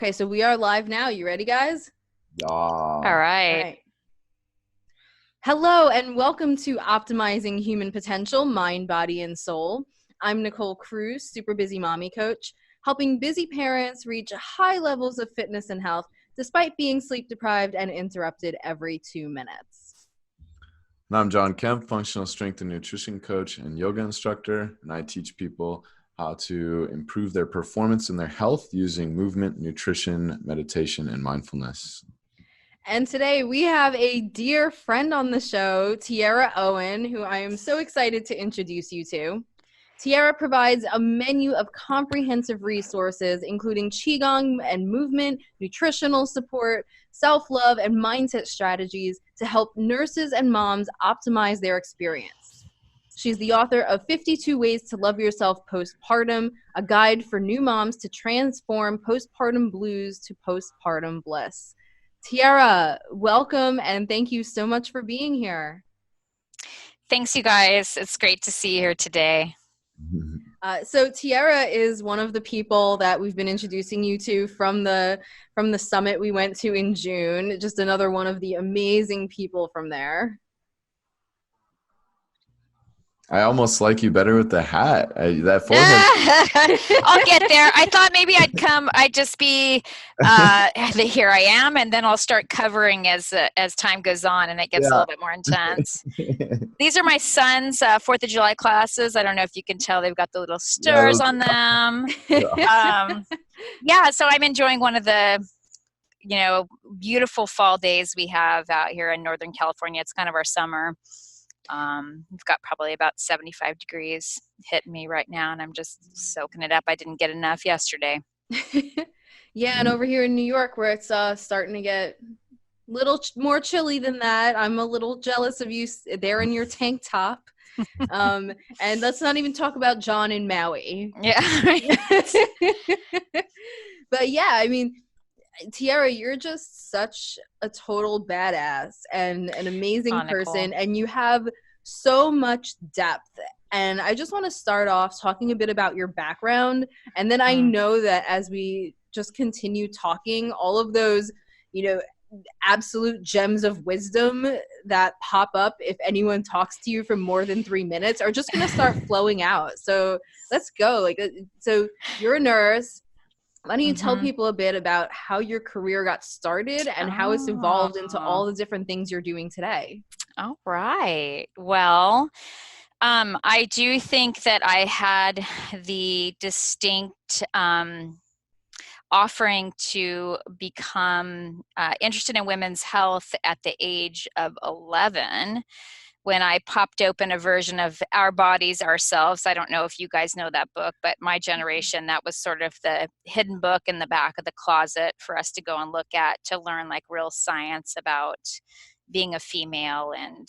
Okay, so we are live now. You ready, guys? Yeah. All All right. right. Hello, and welcome to Optimizing Human Potential, Mind, Body, and Soul. I'm Nicole Cruz, super busy mommy coach, helping busy parents reach high levels of fitness and health despite being sleep deprived and interrupted every 2 minutes. And I'm John Kemp, functional strength and nutrition coach and yoga instructor, and I teach people how to improve their performance and their health using movement, nutrition, meditation, and mindfulness. And today we have a dear friend on the show, Tierra Owen, who I am so excited to introduce you to. Tierra provides a menu of comprehensive resources, including Qigong and movement, nutritional support, self-love, and mindset strategies to help nurses and moms optimize their experience. She's the author of 52 Ways to Love Yourself Postpartum, a guide for new moms to transform postpartum blues to postpartum bliss. Tierra, welcome, and thank you so much for being here. Thanks, you guys. It's great to see you here today. So Tierra is one of the people that we've been introducing you to from the summit we went to in June. Just another one of the amazing people from there. I almost like you better with the hat. That forehead. I'll get there. I thought maybe I'd just be, here I am, and then I'll start covering as time goes on and it gets a little bit more intense. These are my son's 4th of July classes. I don't know if you can tell, they've got the little stars on them. So I'm enjoying one of the, beautiful fall days we have out here in Northern California. It's kind of our summer. We've got probably about 75 degrees hitting me right now, and I'm just soaking it up. I didn't get enough yesterday. Yeah, and over here in New York, where it's starting to get a little more chilly than that, I'm a little jealous of you there in your tank top. And let's not even talk about John in Maui. Yeah. But yeah, I mean, Tierra, you're just such a total badass and an amazing person, and you have so much depth. And I just want to start off talking a bit about your background, and then I know that as we just continue talking, all of those, absolute gems of wisdom that pop up if anyone talks to you for more than 3 minutes are just going to start flowing out. So let's go. So you're a nurse. Why don't you tell people a bit about how your career got started and how it's evolved into all the different things you're doing today? All right. Well, I do think that I had the distinct offering to become interested in women's health at the age of 11. When I popped open a version of Our Bodies, Ourselves. I don't know if you guys know that book, but my generation, that was sort of the hidden book in the back of the closet for us to go and look at, to learn like real science about being a female and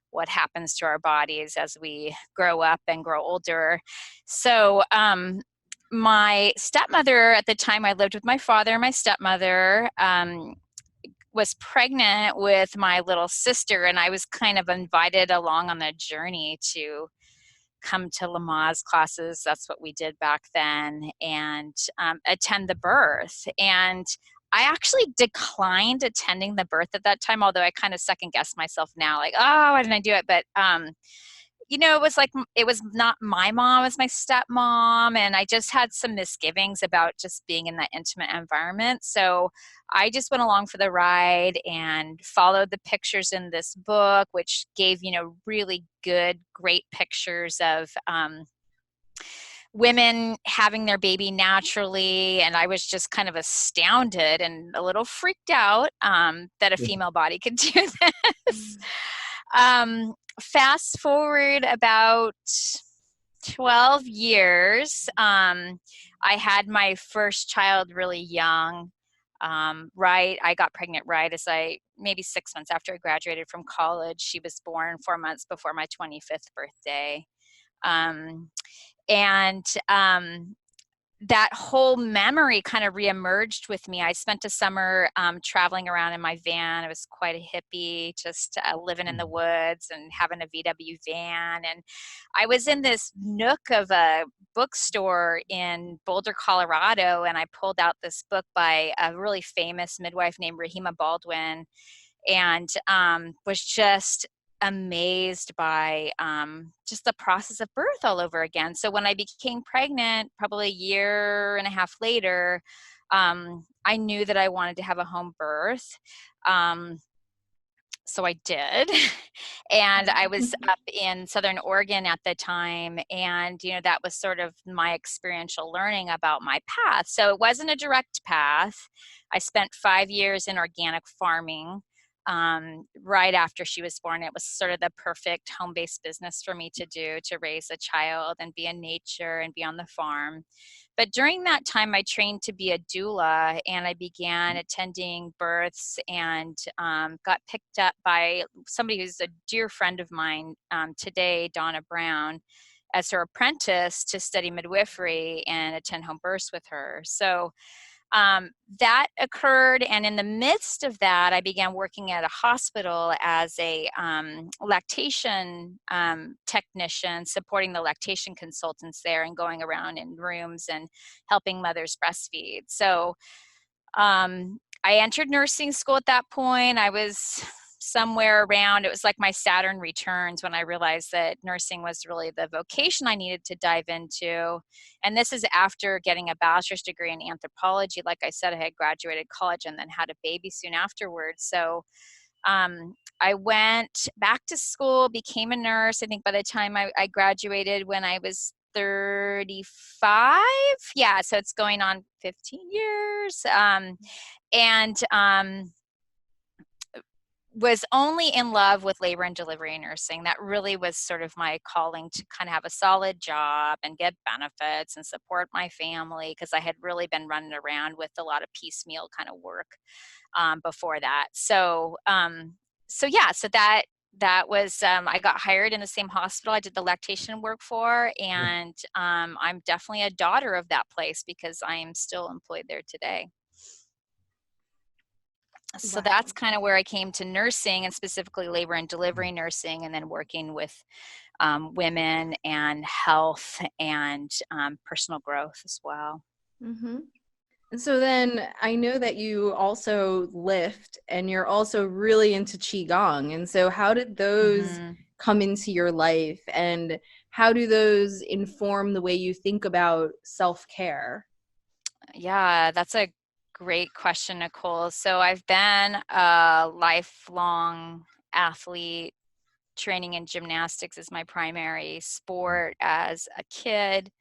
what happens to our bodies as we grow up and grow older. So my stepmother, at the time I lived with my father and my stepmother, was pregnant with my little sister, and I was kind of invited along on the journey to come to Lamaze classes. That's what we did back then, and attend the birth. And I actually declined attending the birth at that time, although I kind of second guessed myself now, like, oh, why didn't I do it? But it was not my mom, it was my stepmom, and I just had some misgivings about just being in that intimate environment. So I just went along for the ride and followed the pictures in this book, which gave, really good, great pictures of women having their baby naturally. And I was just kind of astounded and a little freaked out that a female body could do this. Fast forward about 12 years, I had my first child really young. I got pregnant maybe 6 months after I graduated from college. She was born 4 months before my 25th birthday. that whole memory kind of reemerged with me. I spent a summer traveling around in my van. I was quite a hippie, just living in the woods and having a VW van. And I was in this nook of a bookstore in Boulder, Colorado, and I pulled out this book by a really famous midwife named Rahima Baldwin, and was just amazed by just the process of birth all over again. So when I became pregnant, probably a year and a half later, I knew that I wanted to have a home birth. So I did. And I was up in Southern Oregon at the time. And, you know, that was sort of my experiential learning about my path. So it wasn't a direct path. I spent 5 years in organic farming. Right after she was born. It was sort of the perfect home-based business for me to do, to raise a child and be in nature and be on the farm. But during that time, I trained to be a doula, and I began attending births and got picked up by somebody who's a dear friend of mine today, Donna Brown, as her apprentice to study midwifery and attend home births with her. So that occurred, and in the midst of that, I began working at a hospital as a lactation technician, supporting the lactation consultants there and going around in rooms and helping mothers breastfeed. So I entered nursing school at that point. I was somewhere around, it was like my Saturn returns when I realized that nursing was really the vocation I needed to dive into. And this is after getting a bachelor's degree in anthropology. Like I said, I had graduated college and then had a baby soon afterwards. So I went back to school, became a nurse. I think by the time I graduated when I was 35. Yeah, so it's going on 15 years. Was only in love with labor and delivery nursing. That really was sort of my calling, to kind of have a solid job and get benefits and support my family, because I had really been running around with a lot of piecemeal kind of work before that. So that was, I got hired in the same hospital I did the lactation work for, and I'm definitely a daughter of that place because I am still employed there today. So Wow. that's kind of where I came to nursing, and specifically labor and delivery nursing, and then working with women and health and personal growth as well. Mm-hmm. And so then I know that you also lift, and you're also really into Qigong. And so how did those come into your life, and how do those inform the way you think about self-care? Yeah, that's a great question, Nicole. So I've been a lifelong athlete. Training in gymnastics is my primary sport as a kid,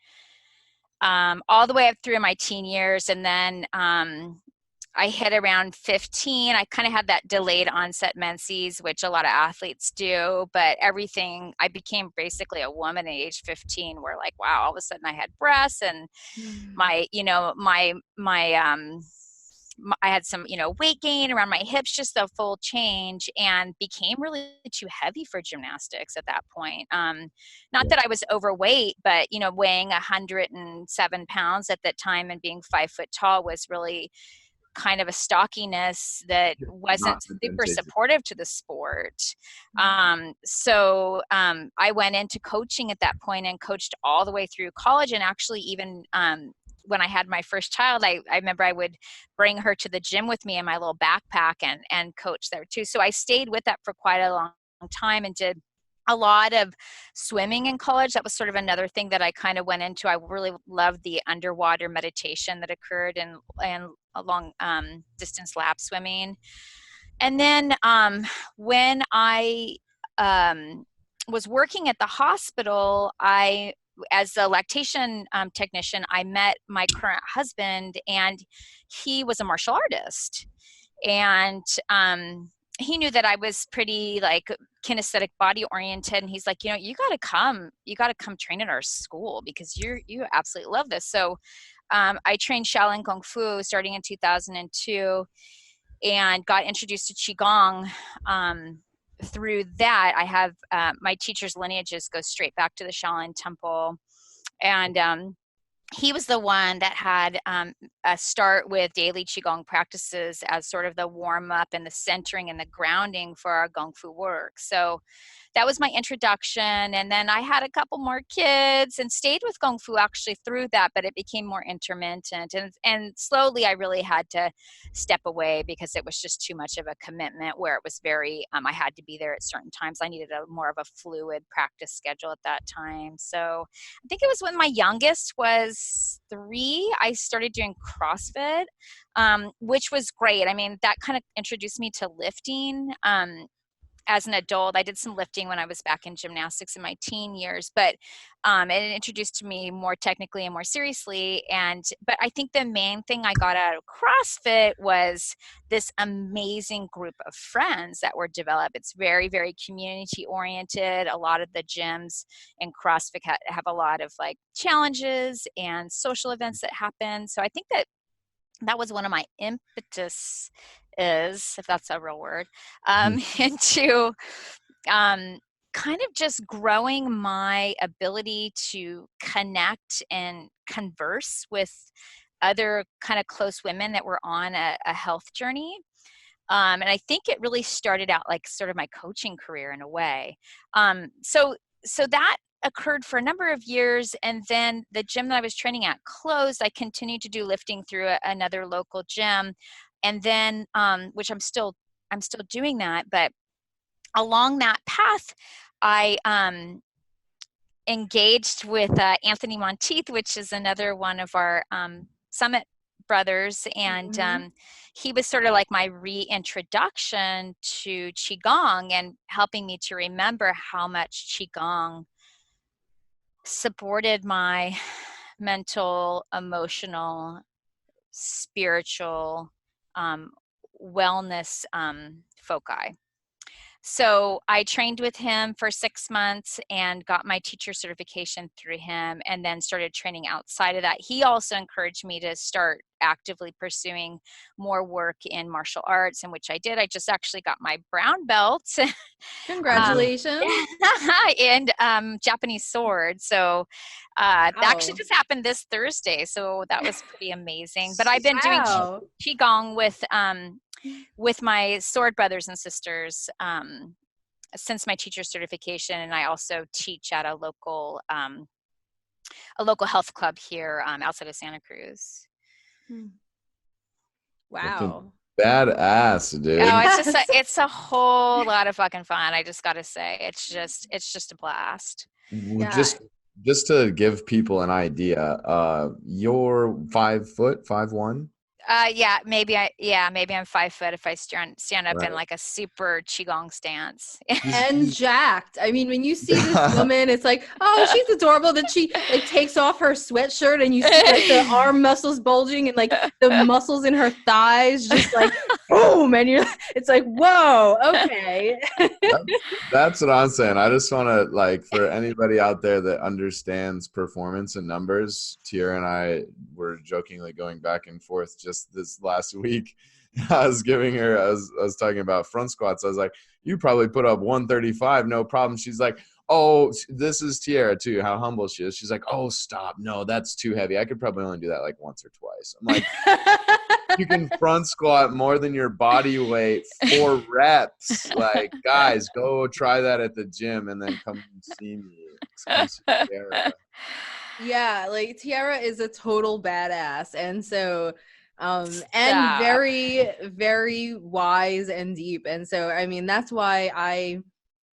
all the way up through my teen years. And then I hit around 15. I kind of had that delayed onset menses, which a lot of athletes do, but everything, I became basically a woman at age 15, where like, wow, all of a sudden I had breasts, and I had some, weight gain around my hips, just a full change, and became really too heavy for gymnastics at that point. Not that I was overweight, but, weighing 107 pounds at that time and being 5 foot tall was really kind of a stockiness that wasn't super supportive to the sport. So I went into coaching at that point and coached all the way through college, and actually even when I had my first child, I remember I would bring her to the gym with me in my little backpack and coach there too. So I stayed with that for quite a long time and did a lot of swimming in college. That was sort of another thing that I kind of went into. I really loved the underwater meditation that occurred and along distance lap swimming. And then when I was working at the hospital, as a lactation technician, I met my current husband, and he was a martial artist. And he knew that I was pretty like kinesthetic body oriented, and he's like, you got to come train at our school because you absolutely love this. So I trained Shaolin Kung Fu starting in 2002 and got introduced to Qigong. Through that, I have my teacher's lineages go straight back to the Shaolin Temple. And he was the one that had a start with daily Qigong practices as sort of the warm up and the centering and the grounding for our Gong Fu work. So that was my introduction. And then I had a couple more kids and stayed with Gong Fu actually through that, but it became more intermittent. And slowly I really had to step away because it was just too much of a commitment where it was very, I had to be there at certain times. I needed more of a fluid practice schedule at that time. So I think it was when my youngest was 3, I started doing CrossFit, which was great. I mean, that kind of introduced me to lifting. As an adult, I did some lifting when I was back in gymnastics in my teen years, but it introduced me more technically and more seriously. But I think the main thing I got out of CrossFit was this amazing group of friends that were developed. It's very, very community oriented. A lot of the gyms in CrossFit have a lot of like challenges and social events that happen. So I think that was one of my impetus if that's a real word, into kind of just growing my ability to connect and converse with other kind of close women that were on a health journey. And I think it really started out like sort of my coaching career in a way. So that occurred for a number of years, and then the gym that I was training at closed. I continued to do lifting through another local gym, and then which I'm still doing that. But along that path, I engaged with Anthony Monteith, which is another one of our Summit brothers, and he was sort of like my reintroduction to Qigong and helping me to remember how much Qigong supported my mental, emotional, spiritual wellness foci. So I trained with him for 6 months and got my teacher certification through him, and then started training outside of that. He also encouraged me to start actively pursuing more work in martial arts, in which I did. I just actually got my brown belt. Congratulations. In Japanese sword. So that actually just happened this Thursday. So that was pretty amazing. But I've been doing Qigong with my sword brothers and sisters since my teacher certification, and I also teach at a local health club here outside of Santa Cruz. Wow. Badass, dude. Oh, it's a whole lot of fucking fun. I just gotta say, it's just a blast. Yeah. Just to give people an idea, you're 5 foot, 5'1"? Maybe I'm 5 foot if I stand up in like a super Qigong stance. And jacked. I mean, when you see this woman, it's like, oh, she's adorable. That she like takes off her sweatshirt and you see like the arm muscles bulging and like the muscles in her thighs just like boom, and it's like, whoa, okay. That's what I'm saying. I just want to, like, for anybody out there that understands performance and numbers, Tierra and I were jokingly going back and forth just this last week. I was talking about front squats. I was like, you probably put up 135, no problem. She's like, oh, this is Tierra too, how humble she is. She's like, oh, stop. No, that's too heavy. I could probably only do that like once or twice. I'm like, you can front squat more than your body weight, 4 reps. Like, guys, go try that at the gym and then come see me. Come see Tierra. Yeah, like Tierra is a total badass. And so and very, very wise and deep. And so, I mean, that's why I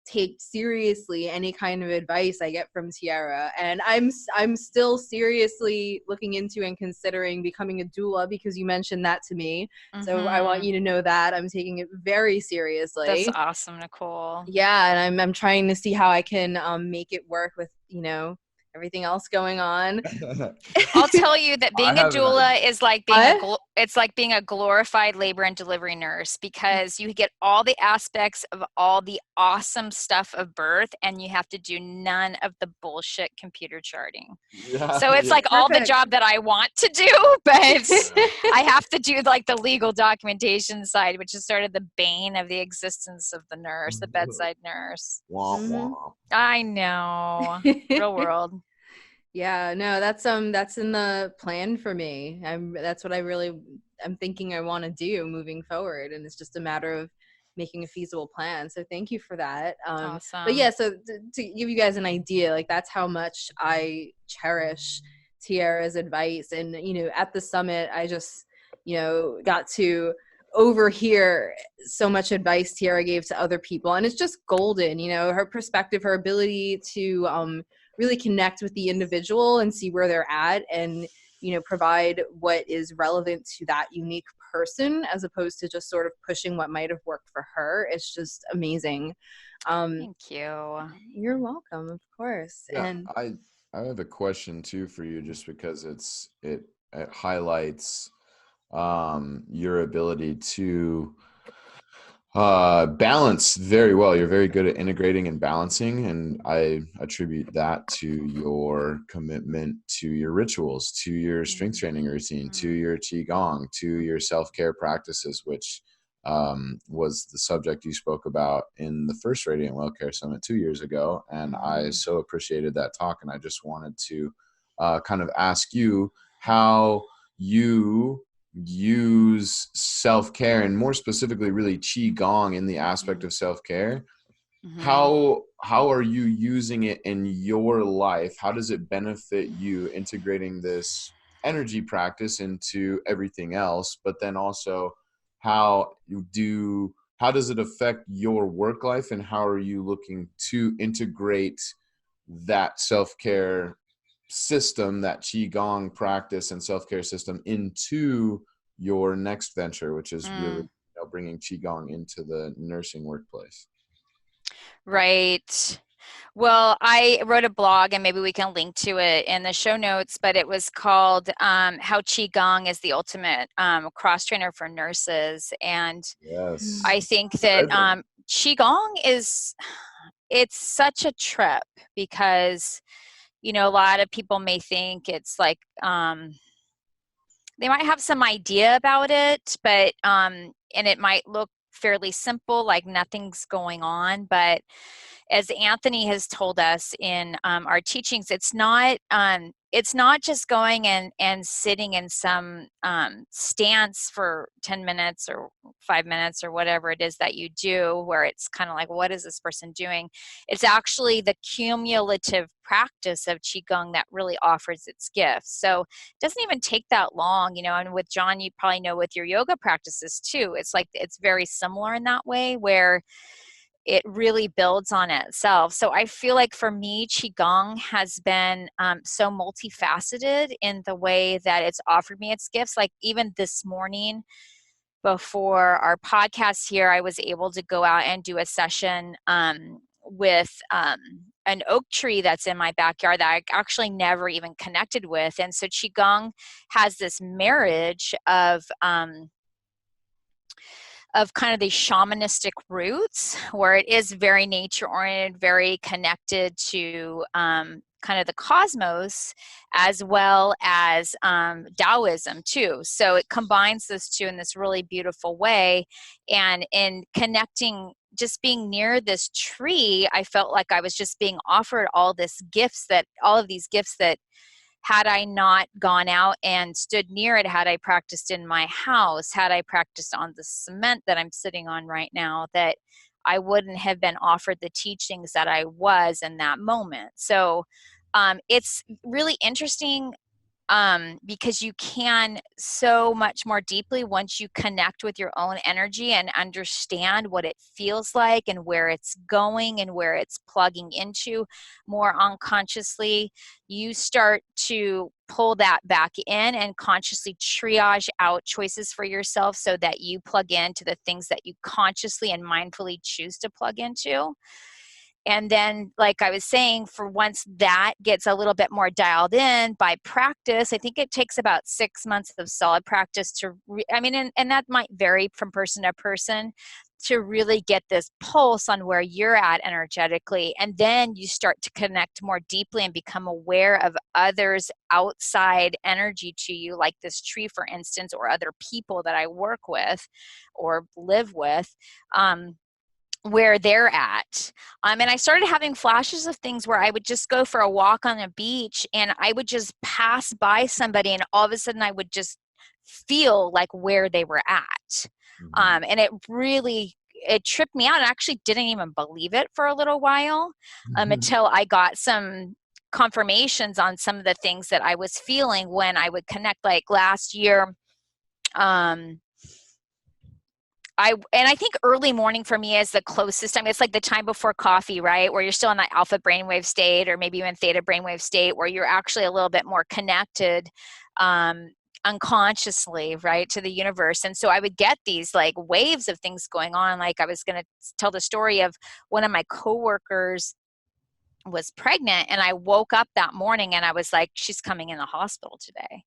take seriously any kind of advice I get from Tierra. And I'm still seriously looking into and considering becoming a doula, because you mentioned that to me. So I want you to know that I'm taking it very seriously. That's awesome, Nicole. Yeah, and I'm trying to see how I can make it work with, everything else going on. I'll tell you that being a doula is like being a glorified labor and delivery nurse, because you get all the aspects of all the awesome stuff of birth, and you have to do none of the bullshit computer charting. So it's like all the job that I want to do, but I have to do like the legal documentation side, which is sort of the bane of the existence of the nurse, the bedside nurse. Womp womp. I know. Real world. Yeah, no, that's in the plan for me. That's what I'm thinking I want to do moving forward, and it's just a matter of making a feasible plan. So thank you for that. But Awesome. yeah, so to give you guys an idea, like that's how much I cherish Tierra's advice. And at the summit, I just got to overhear so much advice Tierra gave to other people, and it's just golden. Her perspective, her ability to really connect with the individual and see where they're at, and provide what is relevant to that unique person, as opposed to just sort of pushing what might have worked for her. It's just amazing. Thank you. You're welcome, of course. Yeah, And I have a question too for you, just because it highlights your ability to balance very well. You're very good at integrating and balancing, and I attribute that to your commitment to your rituals, to your strength training routine, to your Qigong, to your self-care practices, which was the subject you spoke about in the first Radiant Wellcare Summit 2 years ago. And I so appreciated that talk, and I just wanted to kind of ask you how you use self-care, and more specifically really Qigong in the aspect of self-care. How are you using it in your life? How does it benefit you, integrating this energy practice into everything else? But then also, how does it affect your work life, and how are you looking to integrate that self-care system, that Qigong practice and self-care system, into your next venture, which is really bringing Qigong into the nursing workplace? Right. Well, I wrote a blog, and maybe we can link to it in the show notes, but it was called How Qigong is the Ultimate Cross Trainer for Nurses. And Yes. I think that Qigong it's such a trip, because, a lot of people may think it's like, they might have some idea about it, but, and it might look fairly simple, like nothing's going on. But as Anthony has told us in our teachings, it's not just going and sitting in some stance for 10 minutes or 5 minutes or whatever it is that you do, where it's kind of like, what is this person doing? It's actually the cumulative practice of Qigong that really offers its gifts. So it doesn't even take that long, and with John, you probably know with your yoga practices too, it's like, it's very similar in that way, where it really builds on itself. So I feel like for me, Qigong has been so multifaceted in the way that it's offered me its gifts. Like even this morning before our podcast here, I was able to go out and do a session with an oak tree that's in my backyard that I actually never even connected with. And so Qigong has this marriage of kind of these shamanistic roots, where it is very nature oriented, very connected to kind of the cosmos, as well as Taoism too. So it combines those two in this really beautiful way. And in connecting, just being near this tree, I felt like I was just being offered all of these gifts that had I not gone out and stood near it, had I practiced in my house, had I practiced on the cement that I'm sitting on right now, that I wouldn't have been offered the teachings that I was in that moment. So it's really interesting, because you can so much more deeply once you connect with your own energy and understand what it feels like and where it's going and where it's plugging into more unconsciously. You start to pull that back in and consciously triage out choices for yourself, so that you plug into the things that you consciously and mindfully choose to plug into. And then, like I was saying, for once that gets a little bit more dialed in by practice, I think it takes about 6 months of solid practice to, and that might vary from person to person, to really get this pulse on where you're at energetically. And then you start to connect more deeply and become aware of others' outside energy to you, like this tree, for instance, or other people that I work with or live with. where they're at. And I started having flashes of things where I would just go for a walk on a beach and I would just pass by somebody and all of a sudden I would just feel like where they were at. And it tripped me out. I actually didn't even believe it for a little while until I got some confirmations on some of the things that I was feeling when I would connect. Like last year, I think early morning for me is the closest time. It's like the time before coffee, right? Where you're still in that alpha brainwave state, or maybe even theta brainwave state, where you're actually a little bit more connected unconsciously, right, to the universe. And so I would get these like waves of things going on. Like I was going to tell the story of one of my coworkers was pregnant, and I woke up that morning and I was like, she's coming in the hospital today.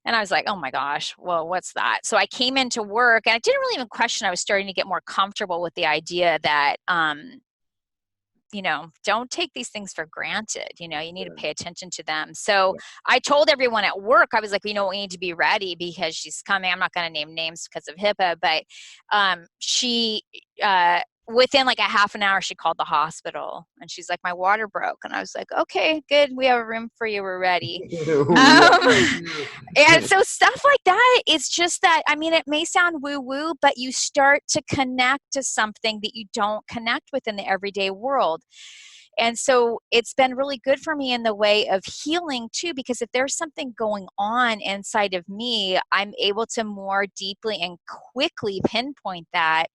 And I was like, oh my gosh, well, what's that? So I came into work and I didn't really even question. I was starting to get more comfortable with the idea that, don't take these things for granted. You need to pay attention to them. So I told everyone at work, I was like, we need to be ready because she's coming. I'm not going to name names because of HIPAA, but she, within like a half an hour, she called the hospital and she's like, my water broke. And I was like, okay, good. We have a room for you. We're ready. And so stuff like that, it's just that, it may sound woo woo, but you start to connect to something that you don't connect with in the everyday world. And so it's been really good for me in the way of healing too, because if there's something going on inside of me, I'm able to more deeply and quickly pinpoint that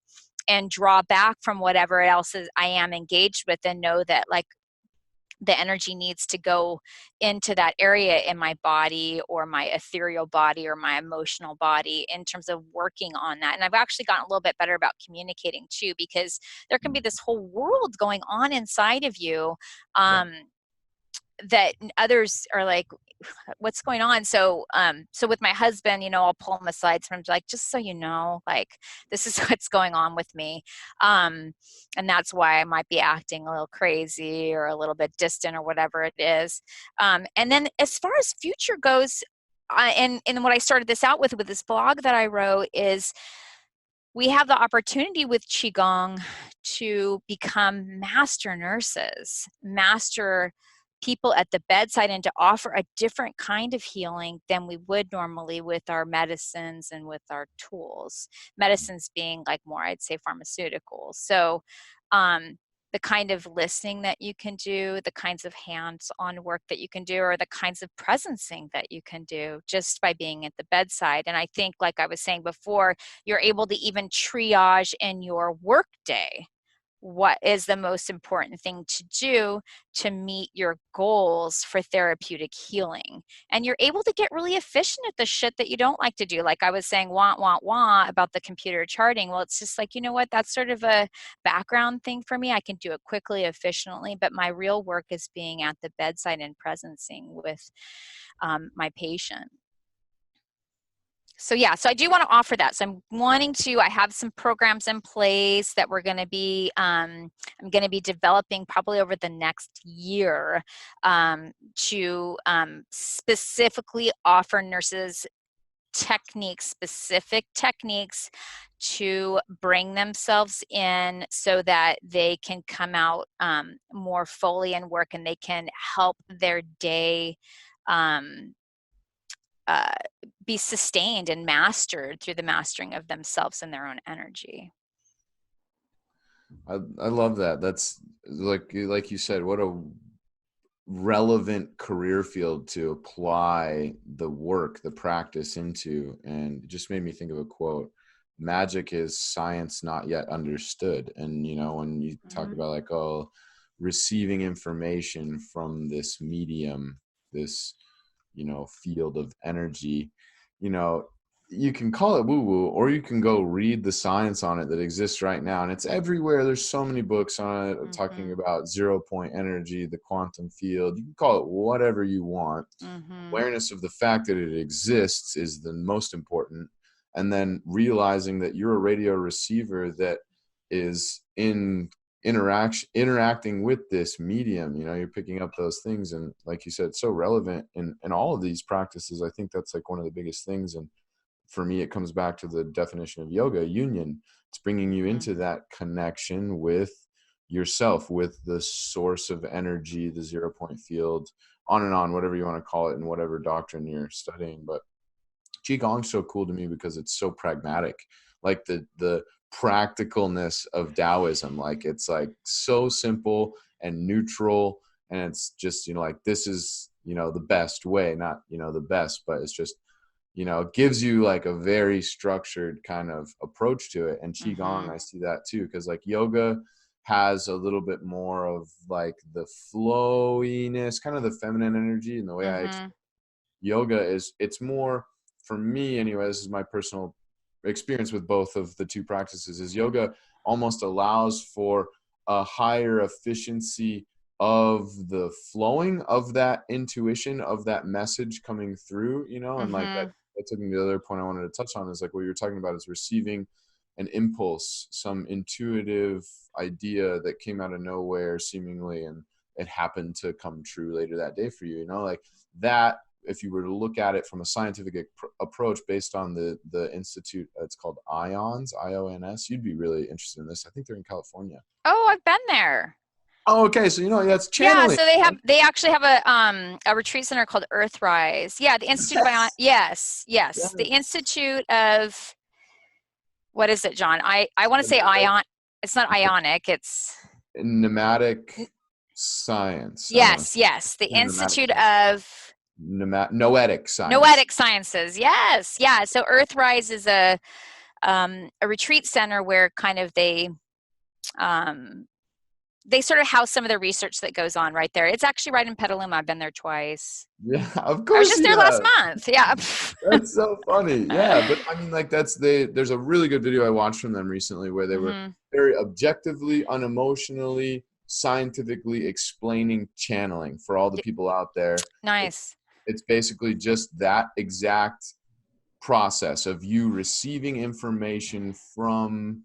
and draw back from whatever else I am engaged with, and know that like the energy needs to go into that area in my body or my ethereal body or my emotional body in terms of working on that. And I've actually gotten a little bit better about communicating too, because there can be this whole world going on inside of you that others are like, what's going on? So with my husband, I'll pull him aside sometimes, like, just so you know, like, this is what's going on with me. And that's why I might be acting a little crazy or a little bit distant or whatever it is. And then as far as future goes, and what I started this out with this blog that I wrote is, we have the opportunity with Qigong to become master nurses, master people at the bedside, and to offer a different kind of healing than we would normally with our medicines and with our tools. Medicines being like more, I'd say, pharmaceuticals. So the kind of listening that you can do, the kinds of hands-on work that you can do, or the kinds of presencing that you can do just by being at the bedside. And I think, like I was saying before, you're able to even triage in your work day what is the most important thing to do to meet your goals for therapeutic healing. And you're able to get really efficient at the shit that you don't like to do. Like I was saying, want about the computer charting. Well, it's just like, you know what? That's sort of a background thing for me. I can do it quickly, efficiently, but my real work is being at the bedside and presencing with my patient. So I do want to offer that. So I have some programs in place that we're going to be, I'm going to be developing probably over the next year to specifically offer nurses specific techniques to bring themselves in so that they can come out more fully and work, and they can help their day be sustained and mastered through the mastering of themselves and their own energy. I love that. That's like you said, what a relevant career field to apply the work, the practice into. And it just made me think of a quote: magic is science not yet understood. And when you talk about like, receiving information from this medium, this field of energy, you can call it woo-woo, or you can go read the science on it that exists right now. And it's everywhere. There's so many books on it talking about 0 point energy, the quantum field. You can call it whatever you want. Awareness of the fact that it exists is the most important. And then realizing that you're a radio receiver that is interacting with this medium, you're picking up those things. And like you said, it's so relevant in all of these practices. I think that's like one of the biggest things. And for me, it comes back to the definition of yoga, union. It's bringing you into that connection with yourself, with the source of energy, the 0 point field, on and on, whatever you want to call it, and whatever doctrine you're studying. But Qigong's so cool to me because it's so pragmatic, like the practicalness of Taoism. Like, it's like so simple and neutral, and it's just, like, this is, the best way, not, the best, but it's just, it gives you like a very structured kind of approach to it. And Qigong, I see that too, because like yoga has a little bit more of like the flowiness, kind of the feminine energy, and the way yoga is, it's more, for me anyway, this is my personal experience with both of the two practices, is yoga almost allows for a higher efficiency of the flowing of that intuition, of that message coming through, and like that took me to the other point I wanted to touch on, is like what you're talking about is receiving an impulse, some intuitive idea that came out of nowhere seemingly, and it happened to come true later that day for you, like that. If you were to look at it from a scientific approach based on the institute, it's called IONS, IONS, you'd be really interested in this. I think they're in California. Oh, I've been there. Oh, okay. So, that's channeling. Yeah, so they actually have a retreat center called Earthrise. Yeah, the Institute of yes. The Institute of, what is it, John? I want to say ion. It's not ionic. It's pneumatic science. Yes. The Institute of Noetic science. Noetic sciences. Yes. Yeah. So Earthrise is a retreat center where kind of they sort of house some of the research that goes on right there. It's actually right in Petaluma. I've been there twice. Yeah, of course. I was just there last month. Yeah. That's so funny. Yeah, but I mean, like, there's a really good video I watched from them recently where they were very objectively, unemotionally, scientifically explaining channeling for all the people out there. Nice. It's basically just that exact process of you receiving information from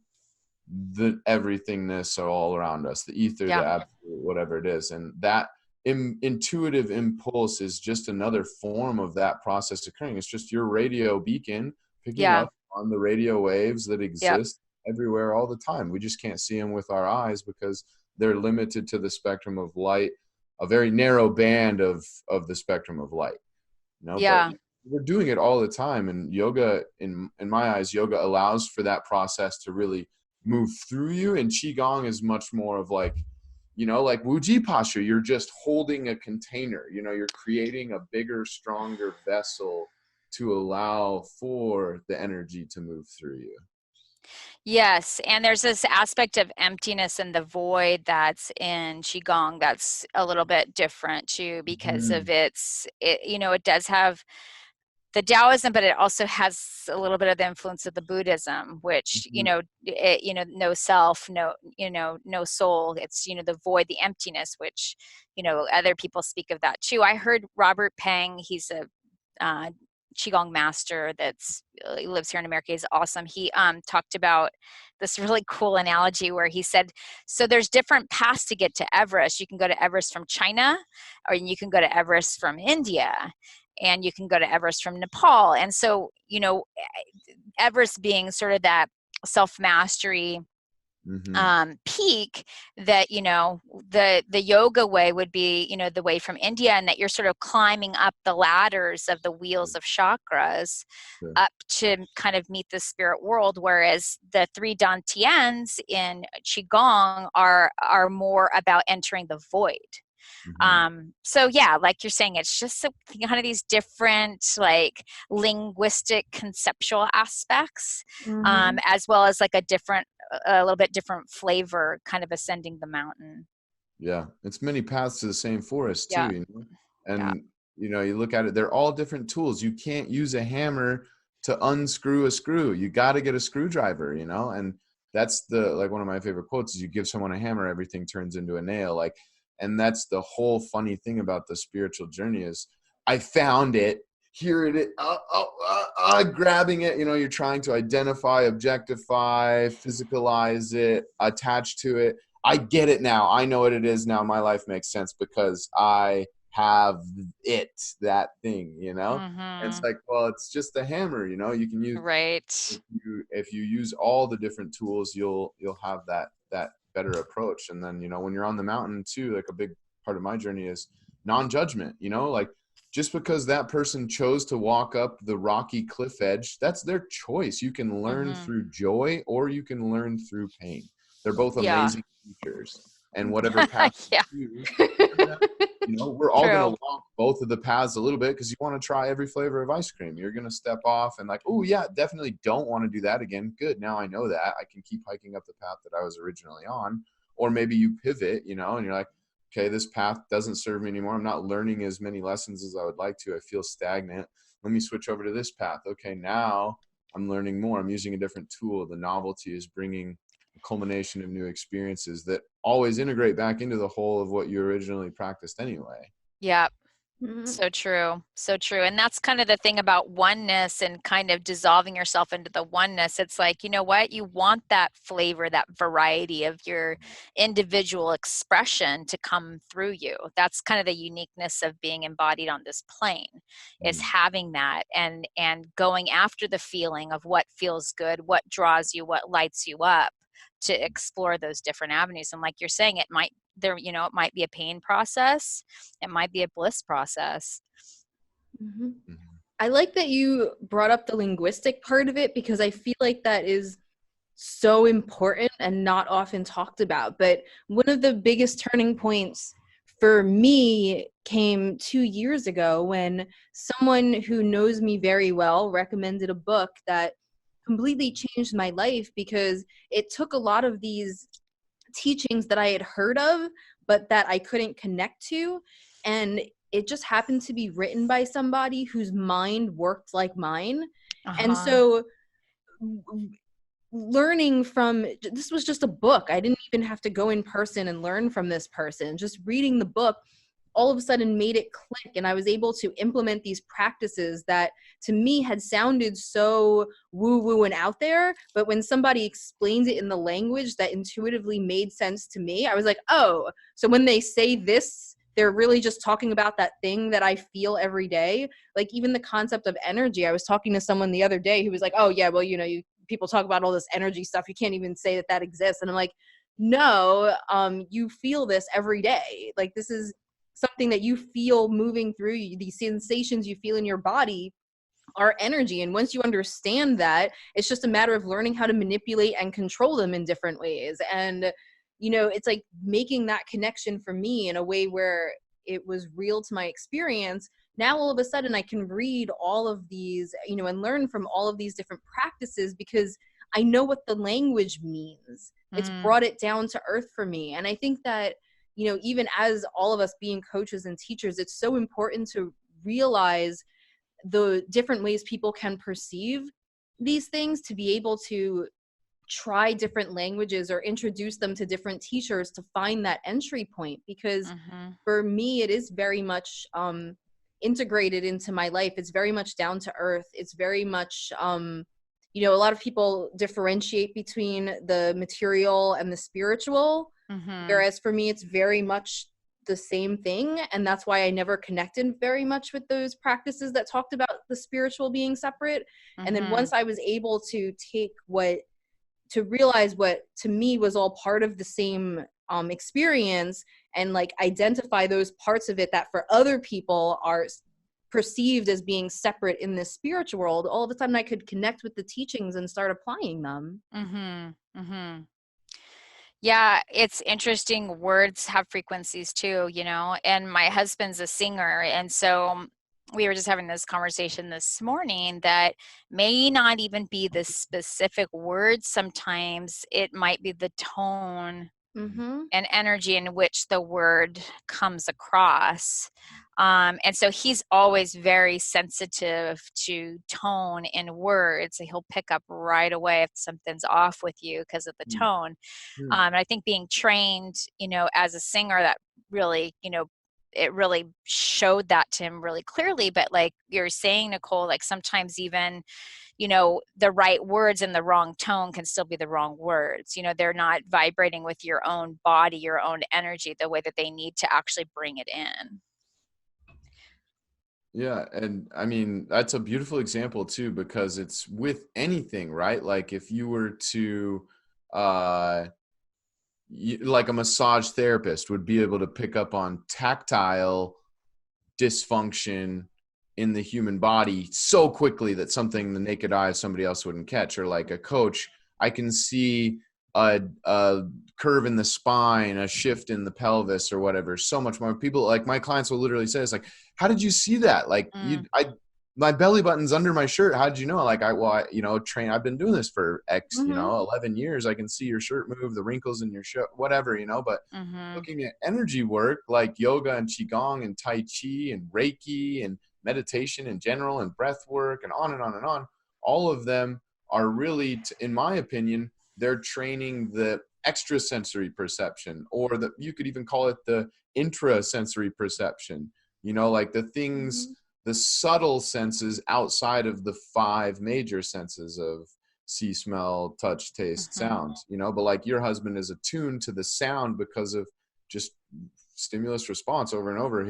the everythingness all around us, the ether, the absolute, whatever it is. And that intuitive impulse is just another form of that process occurring. It's just your radio beacon picking up on the radio waves that exist everywhere all the time. We just can't see them with our eyes because they're limited to the spectrum of light, a very narrow band of the spectrum of light. But we're doing it all the time. And yoga, in my eyes, yoga allows for that process to really move through you. And Qigong is much more of like, like Wuji posture. You're just holding a container, you're creating a bigger, stronger vessel to allow for the energy to move through you. Yes, and there's this aspect of emptiness and the void that's in Qigong that's a little bit different too, because of it does have the Taoism, but it also has a little bit of the influence of the Buddhism, which, no self, no soul. It's, the void, the emptiness, which, other people speak of that too. I heard Robert Peng, he's a Qigong master he lives here in America. He's awesome. He talked about this really cool analogy where he said, so there's different paths to get to Everest. You can go to Everest from China, or you can go to Everest from India, and you can go to Everest from Nepal. And so, Everest being sort of that self-mastery peak that, the yoga way would be, the way from India, and that you're sort of climbing up the ladders of the wheels of chakras up to kind of meet the spirit world. Whereas the three dantians in Qigong are more about entering the void. So yeah, like you're saying, it's just kind of these different like linguistic conceptual aspects, as well as like a little bit different flavor, kind of ascending the mountain. Yeah. It's many paths to the same forest too. And you look at it, they're all different tools. You can't use a hammer to unscrew a screw. You got to get a screwdriver, and that's one of my favorite quotes is, you give someone a hammer, everything turns into a nail. Like, and that's the whole funny thing about the spiritual journey is, I found it, here it is, grabbing it, you're trying to identify, objectify, physicalize it, attach to it. I get it now. I know what it is now. My life makes sense because I have that thing, you know? And it's Mm-hmm. like, well, it's just a hammer, you know? You can use, Right. if you use all the different tools, you'll have that better approach. And then, you know, when you're on the mountain too, like a big part of my journey is non-judgment, you know, like just because that person chose to walk up the rocky cliff edge, that's their choice. You can learn Mm-hmm. through joy or you can learn through pain. They're both Yeah. amazing teachers. And whatever path Yeah. you choose, you know, we're all going True. to walk both of the paths a little bit because you want to try every flavor of ice cream. You're going to step off and like, oh yeah, definitely don't want to do that again. Good. Now I know that I can keep hiking up the path that I was originally on. Or maybe you pivot, you know, and you're like, okay, this path doesn't serve me anymore. I'm not learning as many lessons as I would like to. I feel stagnant. Let me switch over to this path. Okay, now I'm learning more. I'm using a different tool. The novelty is bringing a culmination of new experiences that always integrate back into the whole of what you originally practiced anyway. Yeah. Mhm. So true. So true. And that's kind of the thing about oneness and kind of dissolving yourself into the oneness. It's like, you know what? You want that flavor, that variety of your individual expression to come through you. That's kind of the uniqueness of being embodied on this plane, is having that and going after the feeling of what feels good, what draws you, what lights you up, to explore those different avenues. And like you're saying, it might might be a pain process. It might be a bliss process. Mhm. I like that you brought up the linguistic part of it, because I feel like that is so important and not often talked about. But one of the biggest turning points for me came 2 years ago when someone who knows me very well recommended a book that completely changed my life, because it took a lot of these teachings that I had heard of, but that I couldn't connect to. And it just happened to be written by somebody whose mind worked like mine. And Uh-huh. so learning from this was just a book. I didn't even have to go in person and learn from this person. Just reading the book all of a sudden made it click, and I was able to implement these practices that to me had sounded so woo-woo and out there, but when somebody explains it in the language that intuitively made sense to me, I was like, oh, so when they say this, they're really just talking about that thing that I feel every day. Like even the concept of energy. I was talking to someone the other day who was like, oh yeah, well, people talk about all this energy stuff. You can't even say that exists. And I'm like, no, you feel this every day. Like this is something that you feel moving through you. These sensations you feel in your body are energy. And once you understand that, it's just a matter of learning how to manipulate and control them in different ways. And, it's like making that connection for me in a way where it was real to my experience. Now, all of a sudden, I can read all of these, and learn from all of these different practices because I know what the language means. It's brought it down to earth for me. And I think that, even as all of us being coaches and teachers, it's so important to realize the different ways people can perceive these things, to be able to try different languages or introduce them to different teachers to find that entry point. Because for me, it is very much integrated into my life. It's very much down to earth. It's very much, a lot of people differentiate between the material and the spiritual. Whereas for me, it's very much the same thing. And that's why I never connected very much with those practices that talked about the spiritual being separate. And then once I was able to realize what to me was all part of the same experience, and like identify those parts of it that for other people are perceived as being separate in this spiritual world, all of a sudden I could connect with the teachings and start applying them. Yeah, it's interesting. Words have frequencies too, and my husband's a singer. And so we were just having this conversation this morning that may not even be the specific words. Sometimes it might be the tone and energy in which the word comes across. And so he's always very sensitive to tone in words. He'll pick up right away if something's off with you because of the tone. And I think being trained, as a singer, that really, it really showed that to him really clearly. But like you're saying, Nicole, like sometimes even, the right words and the wrong tone can still be the wrong words. They're not vibrating with your own body, your own energy, the way that they need to actually bring it in. Yeah. And I mean, that's a beautiful example too, because it's with anything, right? Like if you were to, like a massage therapist would be able to pick up on tactile dysfunction in the human body so quickly that something the naked eye of somebody else wouldn't catch. Or like a coach, I can see a curve in the spine, a shift in the pelvis or whatever, so much more. People, like my clients will literally say, it's like, how did you see that? Like my belly button's under my shirt. How did you know? Like I've been doing this for X, 11 years. I can see your shirt move, the wrinkles in your shirt, whatever, but looking at energy work like yoga and Qigong and Tai Chi and Reiki and meditation in general and breath work and on and on and on, all of them are really, in my opinion, they're training the extrasensory perception, or you could even call it the intrasensory perception, like the things, the subtle senses outside of the 5 major senses of see, smell, touch, taste, sound, but like your husband is attuned to the sound because of just stimulus response over and over.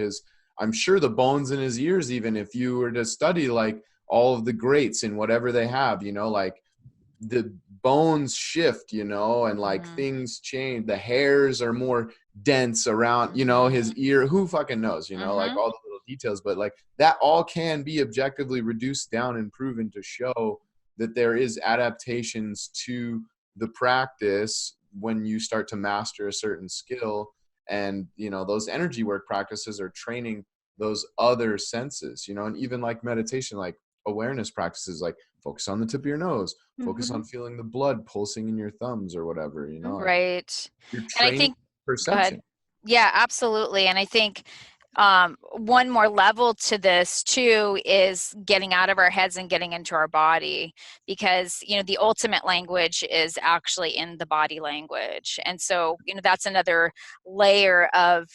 I'm sure the bones in his ears, even if you were to study like all of the greats and whatever they have, like the bones shift, and like things change. The hairs are more dense around, his ear. Who fucking knows, like all the little details, but like that all can be objectively reduced down and proven to show that there is adaptations to the practice when you start to master a certain skill. And, those energy work practices are training those other senses, and even like meditation, like awareness practices, like focus on the tip of your nose, focus on feeling the blood pulsing in your thumbs or whatever, Right. You're And I training think, go ahead. perception. Yeah, absolutely. And I think one more level to this too is getting out of our heads and getting into our body, because the ultimate language is actually in the body language. And so that's another layer of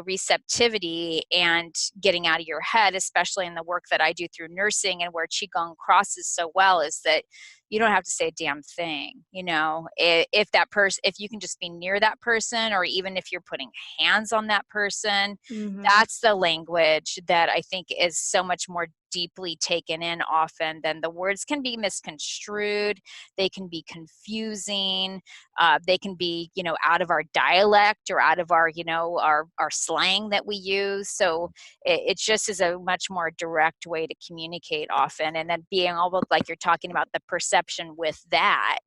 receptivity and getting out of your head, especially in the work that I do through nursing, and where Qigong crosses so well is that you don't have to say a damn thing. If you can just be near that person, or even if you're putting hands on that person, that's the language that I think is so much more deeply taken in often than the words can be misconstrued. They can be confusing. They can be, out of our dialect or out of our, our slang that we use. So it just is a much more direct way to communicate often. And then being able, like you're talking about, the perception with that,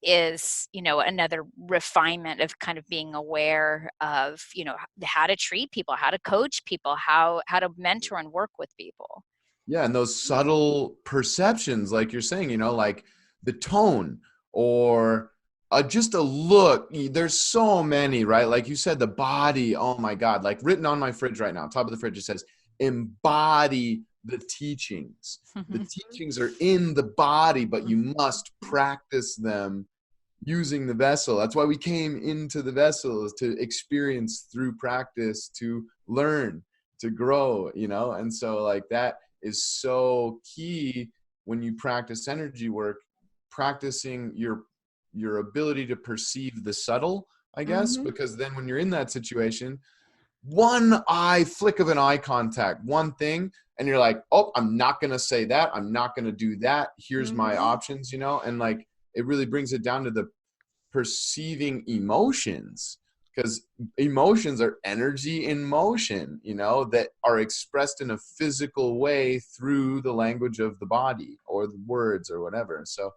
is another refinement of kind of being aware of how to treat people, how to coach people, how to mentor and work with people. Yeah, and those subtle perceptions, like you're saying, like the tone or just a look. There's so many, right? Like you said, the body. Oh my God! Like written on my fridge right now, top of the fridge, it says embody the teachings. The teachings are in the body, but you must practice them using the vessel. That's why we came into the vessel, is to experience through practice, to learn, to grow, and so like that is so key when you practice energy work, practicing your ability to perceive the subtle, I guess, because then when you're in that situation, one flick of an eye contact, one thing, and you're like, oh, I'm not going to say that. I'm not going to do that. Here's my options, and like, it really brings it down to the perceiving emotions, because emotions are energy in motion, that are expressed in a physical way through the language of the body or the words or whatever. So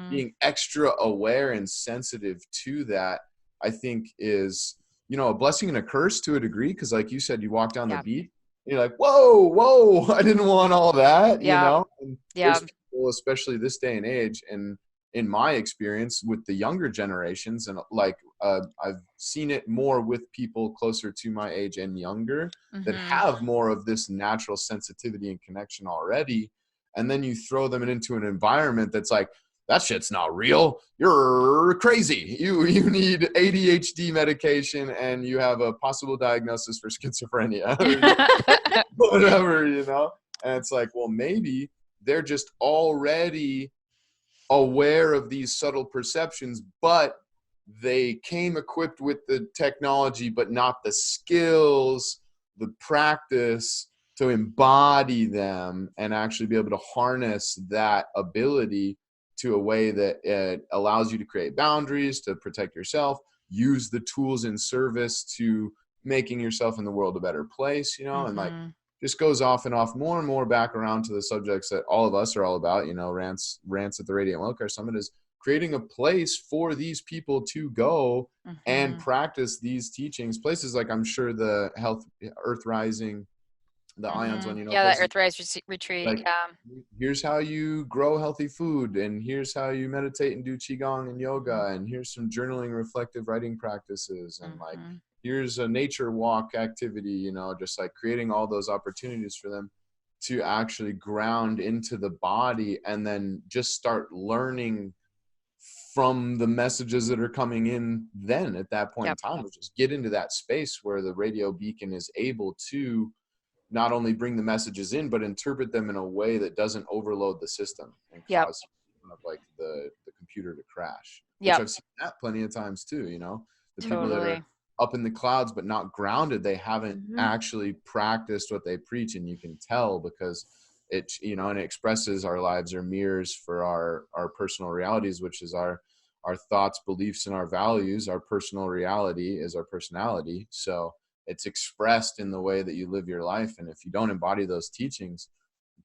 being extra aware and sensitive to that, I think is, a blessing and a curse to a degree. Because like you said, you walk down the beach, you're like, whoa, I didn't want all that, And there's people, especially this day and age, and in my experience with the younger generations, and like I've seen it more with people closer to my age and younger that have more of this natural sensitivity and connection already. And then you throw them into an environment that's like, that shit's not real. You're crazy. You need ADHD medication and you have a possible diagnosis for schizophrenia. Whatever, And it's like, well, maybe they're just already aware of these subtle perceptions, but they came equipped with the technology, but not the skills, the practice, to embody them and actually be able to harness that ability to a way that it allows you to create boundaries, to protect yourself, use the tools in service to making yourself in the world a better place, you know, and like just goes off and off more and more back around to the subjects that all of us are all about, you know, rants at the Radiant Wellcare Summit is creating a place for these people to go and practice these teachings. Places like, I'm sure the Earth Rising, the Ions one, you know, that Earthrise retreat. Like, here's how you grow healthy food, and here's how you meditate and do Qigong and yoga, and here's some journaling, reflective writing practices, and like, here's a nature walk activity, you know, just like creating all those opportunities for them to actually ground into the body and then just start learning from the messages that are coming in then at that point in time, which is get into that space where the radio beacon is able to not only bring the messages in, but interpret them in a way that doesn't overload the system and cause like the computer to crash. Which I've seen that plenty of times too, you know, the people that are up in the clouds but not grounded, they haven't actually practiced what they preach, and you can tell because it, you know, and it expresses our lives are mirrors for our personal realities, which is our thoughts, beliefs, and our values. Our personal reality is our personality. So it's expressed in the way that you live your life. And if you don't embody those teachings,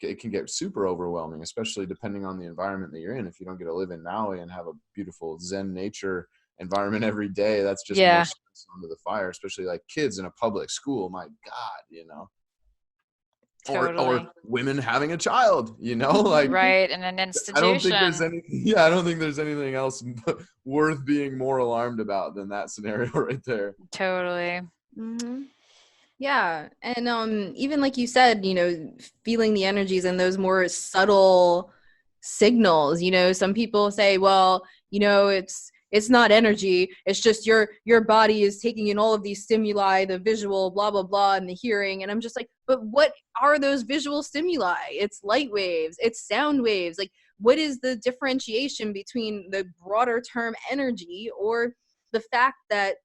it can get super overwhelming, especially depending on the environment that you're in. If you don't get to live in Maui and have a beautiful Zen nature environment every day, that's just more stress onto the fire, especially like kids in a public school. My God, you know, or women having a child, you know, like right in an institution. I don't think there's anything else worth being more alarmed about than that scenario right there. Totally. Yeah. And even like you said, you know, feeling the energies and those more subtle signals, you know, some people say, well, you know, it's not energy, it's just your body is taking in all of these stimuli, the visual, blah blah blah, and the hearing. And I'm just like, but what are those visual stimuli? It's light waves, it's sound waves. Like, what is the differentiation between the broader term energy or the fact that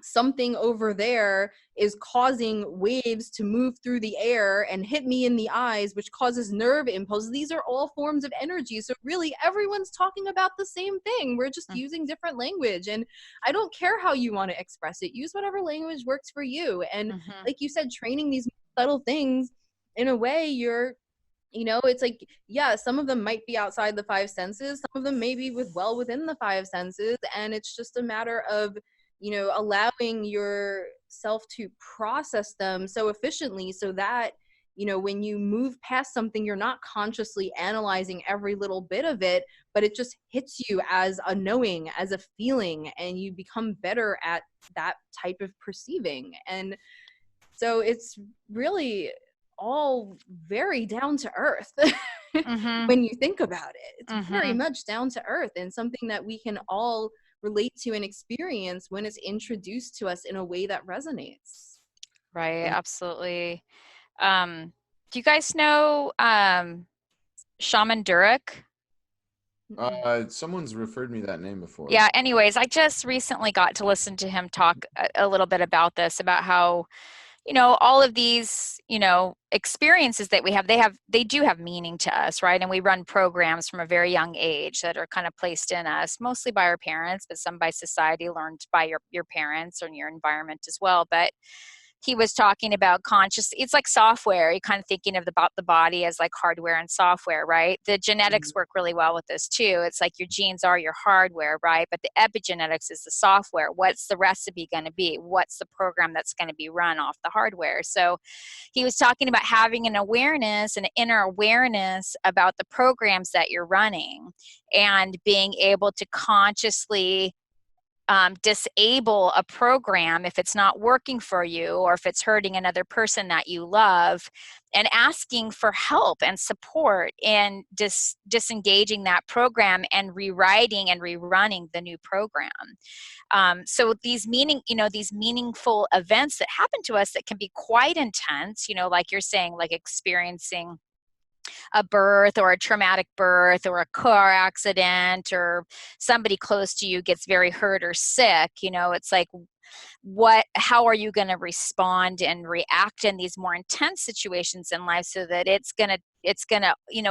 something over there is causing waves to move through the air and hit me in the eyes, which causes nerve impulses? These are all forms of energy. So really everyone's talking about the same thing. We're just using different language. And I don't care how you want to express it. Use whatever language works for you. And like you said, training these subtle things in a way, you're, you know, it's like, yeah, some of them might be outside the five senses. Some of them may be well within the five senses. And it's just a matter of, you know, allowing yourself to process them so efficiently so that, you know, when you move past something, you're not consciously analyzing every little bit of it, but it just hits you as a knowing, as a feeling, and you become better at that type of perceiving. And so it's really all very down to earth. When you think about it, it's very much down to earth and something that we can all relate to and experience when it's introduced to us in a way that resonates. Right, absolutely. Do you guys know Shaman Durak? Someone's referred me that name before. Yeah, anyways, I just recently got to listen to him talk a little bit about this, about how, you know, all of these, you know, experiences that we have, they do have meaning to us, right? And we run programs from a very young age that are kind of placed in us, mostly by our parents, but some by society, learned by your parents or in your environment as well. But he was talking about it's like software. You're kind of thinking about the body as like hardware and software, right? The genetics work really well with this too. It's like your genes are your hardware, right? But the epigenetics is the software. What's the recipe going to be? What's the program that's going to be run off the hardware? So he was talking about having an awareness, an inner awareness about the programs that you're running and being able to consciously disable a program if it's not working for you or if it's hurting another person that you love, and asking for help and support in disengaging that program and rewriting and rerunning the new program. So these meaningful events that happen to us that can be quite intense, you know, like you're saying, like experiencing a birth or a traumatic birth or a car accident or somebody close to you gets very hurt or sick, you know, it's like how are you going to respond and react in these more intense situations in life, so that it's going to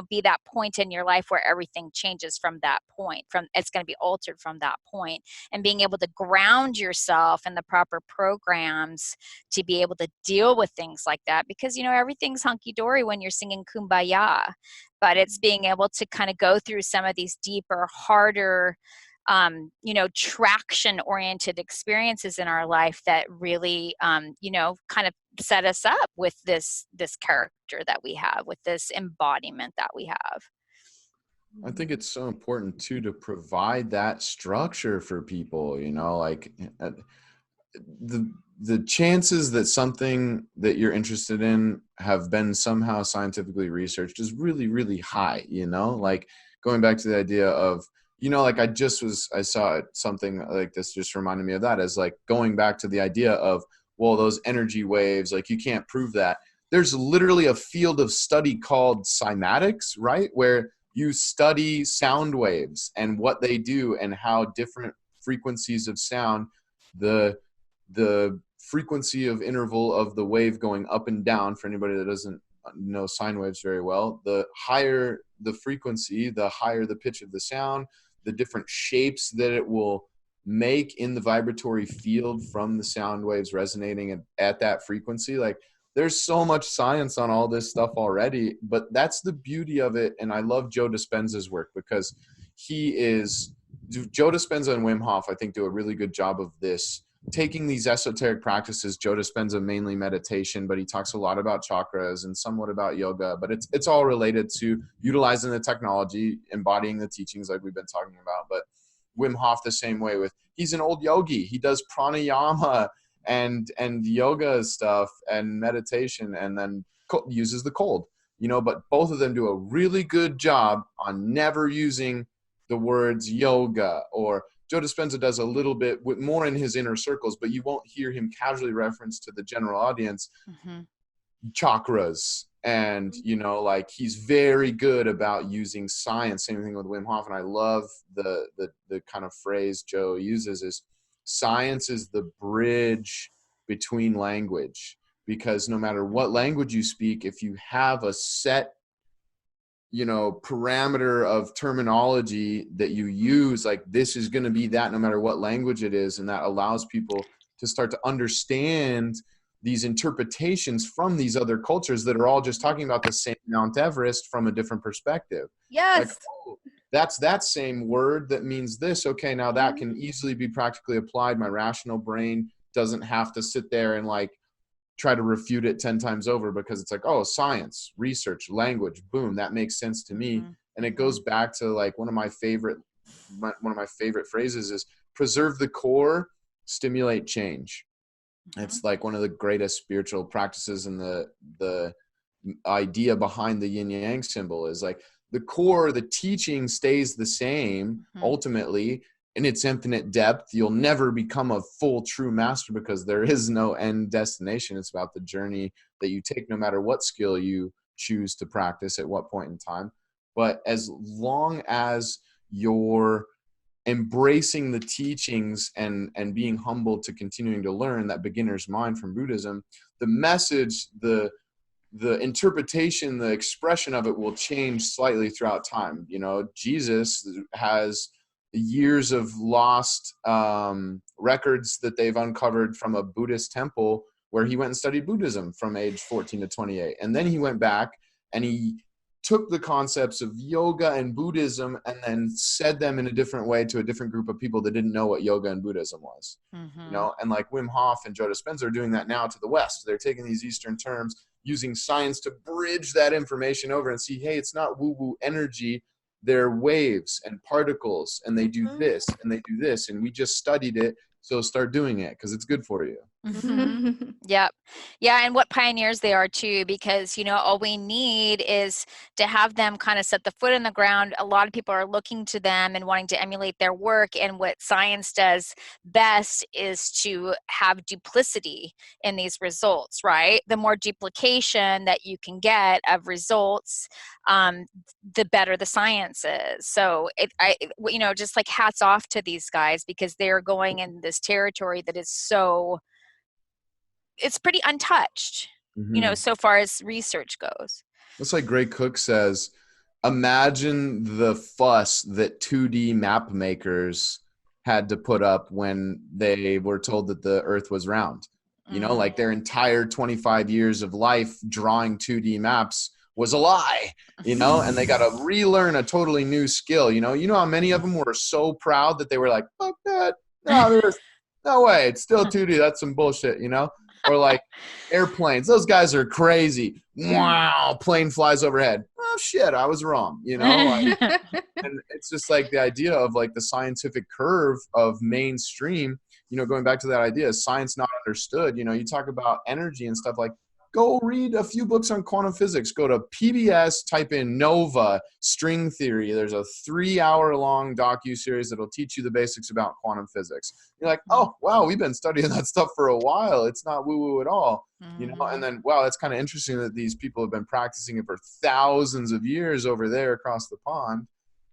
be that point in your life where everything changes from that point, it's going to be altered from that point, and being able to ground yourself in the proper programs to be able to deal with things like that, because everything's hunky-dory when you're singing Kumbaya, but it's being able to kind of go through some of these deeper, harder, traction-oriented experiences in our life that really, kind of set us up with this character that we have, with this embodiment that we have. I think it's so important too to provide that structure for people. Like the chances that something that you're interested in have been somehow scientifically researched is really, really high. Like going back to the idea of, like I saw something like this just reminded me of that, as like going back to the idea of, well, those energy waves, like you can't prove that. There's literally a field of study called cymatics, right? Where you study sound waves and what they do and how different frequencies of sound, the frequency of interval of the wave going up and down, for anybody that doesn't know sine waves very well, the higher the frequency, the higher the pitch of the sound, the different shapes that it will make in the vibratory field from the sound waves resonating at that frequency. Like there's so much science on all this stuff already, but that's the beauty of it. And I love Joe Dispenza's work, because Joe Dispenza and Wim Hof, I think, do a really good job of this, taking these esoteric practices. Joe Dispenza mainly meditation, but he talks a lot about chakras and somewhat about yoga, but it's all related to utilizing the technology, embodying the teachings like we've been talking about. But Wim Hof the same way, he's an old yogi. He does pranayama and yoga stuff and meditation, and then uses the cold, but both of them do a really good job on never using the words yoga, or Joe Dispenza does a little bit more in his inner circles, but you won't hear him casually reference to the general audience chakras. And, like he's very good about using science. Same thing with Wim Hof. And I love the kind of phrase Joe uses is science is the bridge between language, because no matter what language you speak, if you have a set parameter of terminology that you use, like this is going to be that no matter what language it is. And that allows people to start to understand these interpretations from these other cultures that are all just talking about the same Mount Everest from a different perspective. Yes. Like, oh, that's that same word that means this. Okay, now that can easily be practically applied. My rational brain doesn't have to sit there and like try to refute it 10 times over, because it's like, oh, science, research, language, boom, that makes sense to me. And it goes back to like one of my favorite phrases is preserve the core, stimulate change. It's like one of the greatest spiritual practices, and the idea behind the yin yang symbol is like the core, the teaching stays the same ultimately in its infinite depth. You'll never become a full true master, because there is no end destination. It's about the journey that you take, no matter what skill you choose to practice at what point in time. But as long as you're embracing the teachings and being humble to continuing to learn, that beginner's mind from Buddhism, the message, the interpretation, the expression of it will change slightly throughout time. Jesus has years of lost records that they've uncovered from a Buddhist temple where he went and studied Buddhism from age 14 to 28. And then he went back and he took the concepts of yoga and Buddhism and then said them in a different way to a different group of people that didn't know what yoga and Buddhism was. And like Wim Hof and Joe Dispenza are doing that now to the West. They're taking these Eastern terms, using science to bridge that information over and see, hey, it's not woo-woo energy. They're waves and particles, and they do this and they do this, and we just studied it, so start doing it because it's good for you. Mm-hmm. Yep. Yeah. And what pioneers they are too, because, all we need is to have them kind of set the foot in the ground. A lot of people are looking to them and wanting to emulate their work. And what science does best is to have duplicity in these results, right? The more duplication that you can get of results, the better the science is. So just like hats off to these guys, because they're going in this territory that is it's pretty untouched, so far as research goes. It's like Gray Cook says, imagine the fuss that 2D map makers had to put up when they were told that the earth was round. Like their entire 25 years of life drawing 2D maps was a lie, and they got to relearn a totally new skill. You know how many of them were so proud that they were like, fuck that. No, there's no way. It's still 2D. That's some bullshit, Or like airplanes. Those guys are crazy. Wow. Plane flies overhead. Oh shit, I was wrong. And it's just like the idea of like the scientific curve of mainstream, going back to that idea, science not understood. You talk about energy and stuff, like go read a few books on quantum physics. Go to PBS, type in Nova string theory. There's a 3-hour-long docu-series that'll teach you the basics about quantum physics. You're like, oh, wow, we've been studying that stuff for a while. It's not woo-woo at all. And then, wow, that's kind of interesting that these people have been practicing it for thousands of years over there across the pond.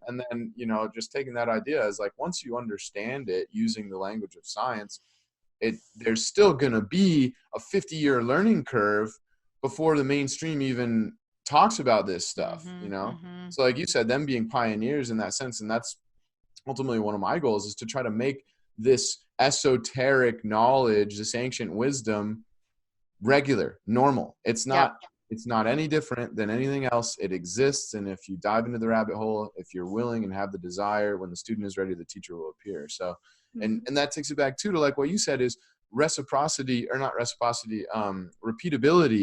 And then, just taking that idea as like, once you understand it using the language of science, there's still going to be a 50-year learning curve before the mainstream even talks about this stuff, So like you said, them being pioneers in that sense, and that's ultimately one of my goals, is to try to make this esoteric knowledge, this ancient wisdom, regular, normal. It's not any different than anything else. It exists. And if you dive into the rabbit hole, if you're willing and have the desire, when the student is ready, the teacher will appear. So, and that takes it back too, to like what you said, is repeatability